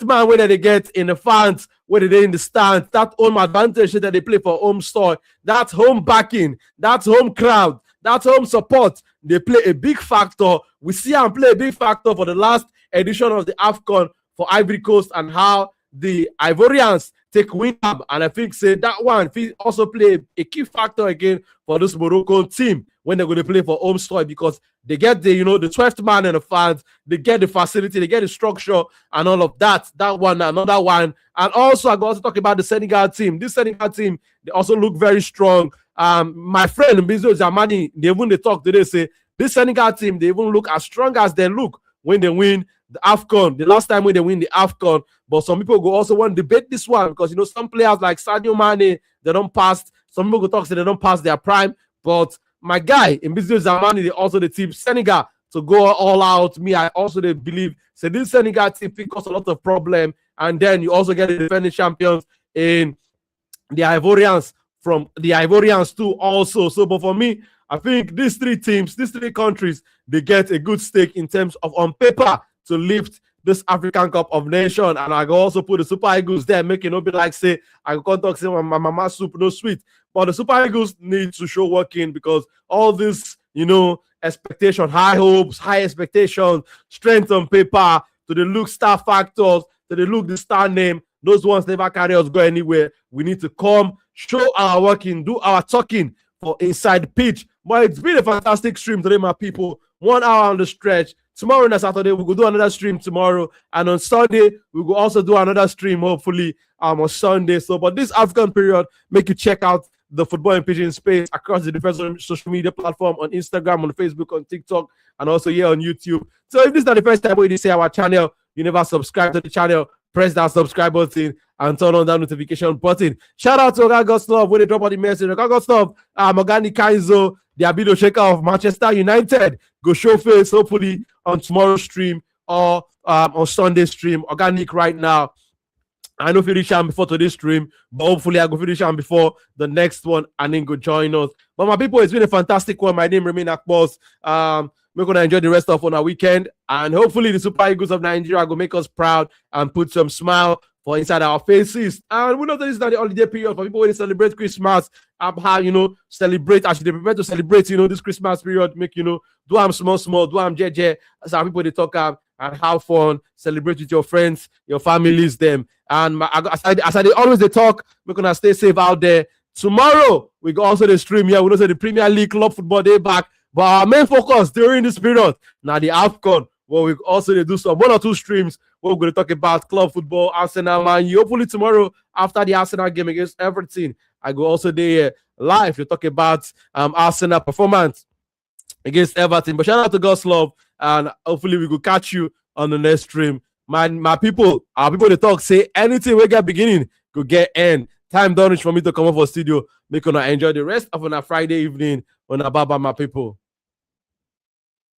[SPEAKER 1] man where they get in the fans, where they in the stands, that home advantage that they play for home store, that home backing, that home crowd, that home support, they play a big factor. We see them play a big factor for the last edition of the AFCON for Ivory Coast and how the Ivorians take win up. And I think say that one also play a key factor again for this Moroccan team when they're going to play for home soil, because they get the, the 12th man and the fans, they get the facility, they get the structure and all of that. That one, another one. And also, I got to talk about the Senegal team. This Senegal team, they also look very strong. My friend, Mbizo Zamani, they talk today, say this Senegal team, they even look as strong as they look when they win the AFCON. The last time when they win the AFCON. But some people go also want to debate this one because, some players like Sadio Mane, they don't pass. Some people go talk, say they don't pass their prime. But my guy, Mbizo Zamani, they also the team Senegal to go all out. Me, I also they believe, so this Senegal team cause a lot of problem. And then you also get the defending champions in the Ivorians, from the Ivorians too also. So, but for me, I think these three teams, these three countries, they get a good stake in terms of on paper to lift this African Cup of Nations. And I go also put the Super Eagles there, making no be like say, I go talk say my mama soup no sweet. But the Super Eagles need to show working because all this, expectation, high hopes, high expectations, strength on paper, to the look star factors, to the look the star name, those ones never carry us go anywhere. We need to come, show our working, do our talking for inside the pitch. But it's been a fantastic stream today, my people. 1 hour on the stretch. Tomorrow and Saturday, we will do another stream tomorrow. And on Sunday, we will also do another stream, hopefully, on Sunday. So, but this AFCON period, make you check out the Football in Pidgin space across the different social media platform, on Instagram, on Facebook, on TikTok, and also here on YouTube. So if this is not the first time you see our channel, you never subscribe to the channel, press that subscribe button and turn on that notification button. Shout out to Oga Gosnov when they drop on the message. Oga Gosnov, Mogani Kaizo, the Abido Shaker of Manchester United, go show face hopefully on tomorrow's stream or on Sunday stream. Organic right now. I know if you reach out before today's stream, but hopefully I go finish out before the next one and then go join us. But my people, it's been a fantastic one. My name remains Akbos. We're going to enjoy the rest of on our weekend. And hopefully the Super Eagles of Nigeria will make us proud and put some smile for inside our faces. And we know that this is not the holiday period for people when they celebrate Christmas. How, celebrate, as they prepare to celebrate, this Christmas period, make, do them small, do them JJ. As our people, they talk and have fun, celebrate with your friends, your families, them. And as I always they talk, we're going to stay safe out there. Tomorrow, we go also the stream here. We know that the Premier League Club Football Day back. But our main focus during this period, now the AFCON, where we also they do some 1 or 2 streams where we're going to talk about club football, Arsenal, Man U. Hopefully tomorrow, after the Arsenal game against Everton, I go also there live. You talk about Arsenal performance against Everton. But shout out to God's love, and hopefully we will catch you on the next stream. My people, our people they talk say anything we get beginning could get end. Time done for me to come up for studio. Make you enjoy the rest of on a Friday evening on a Baba, my people.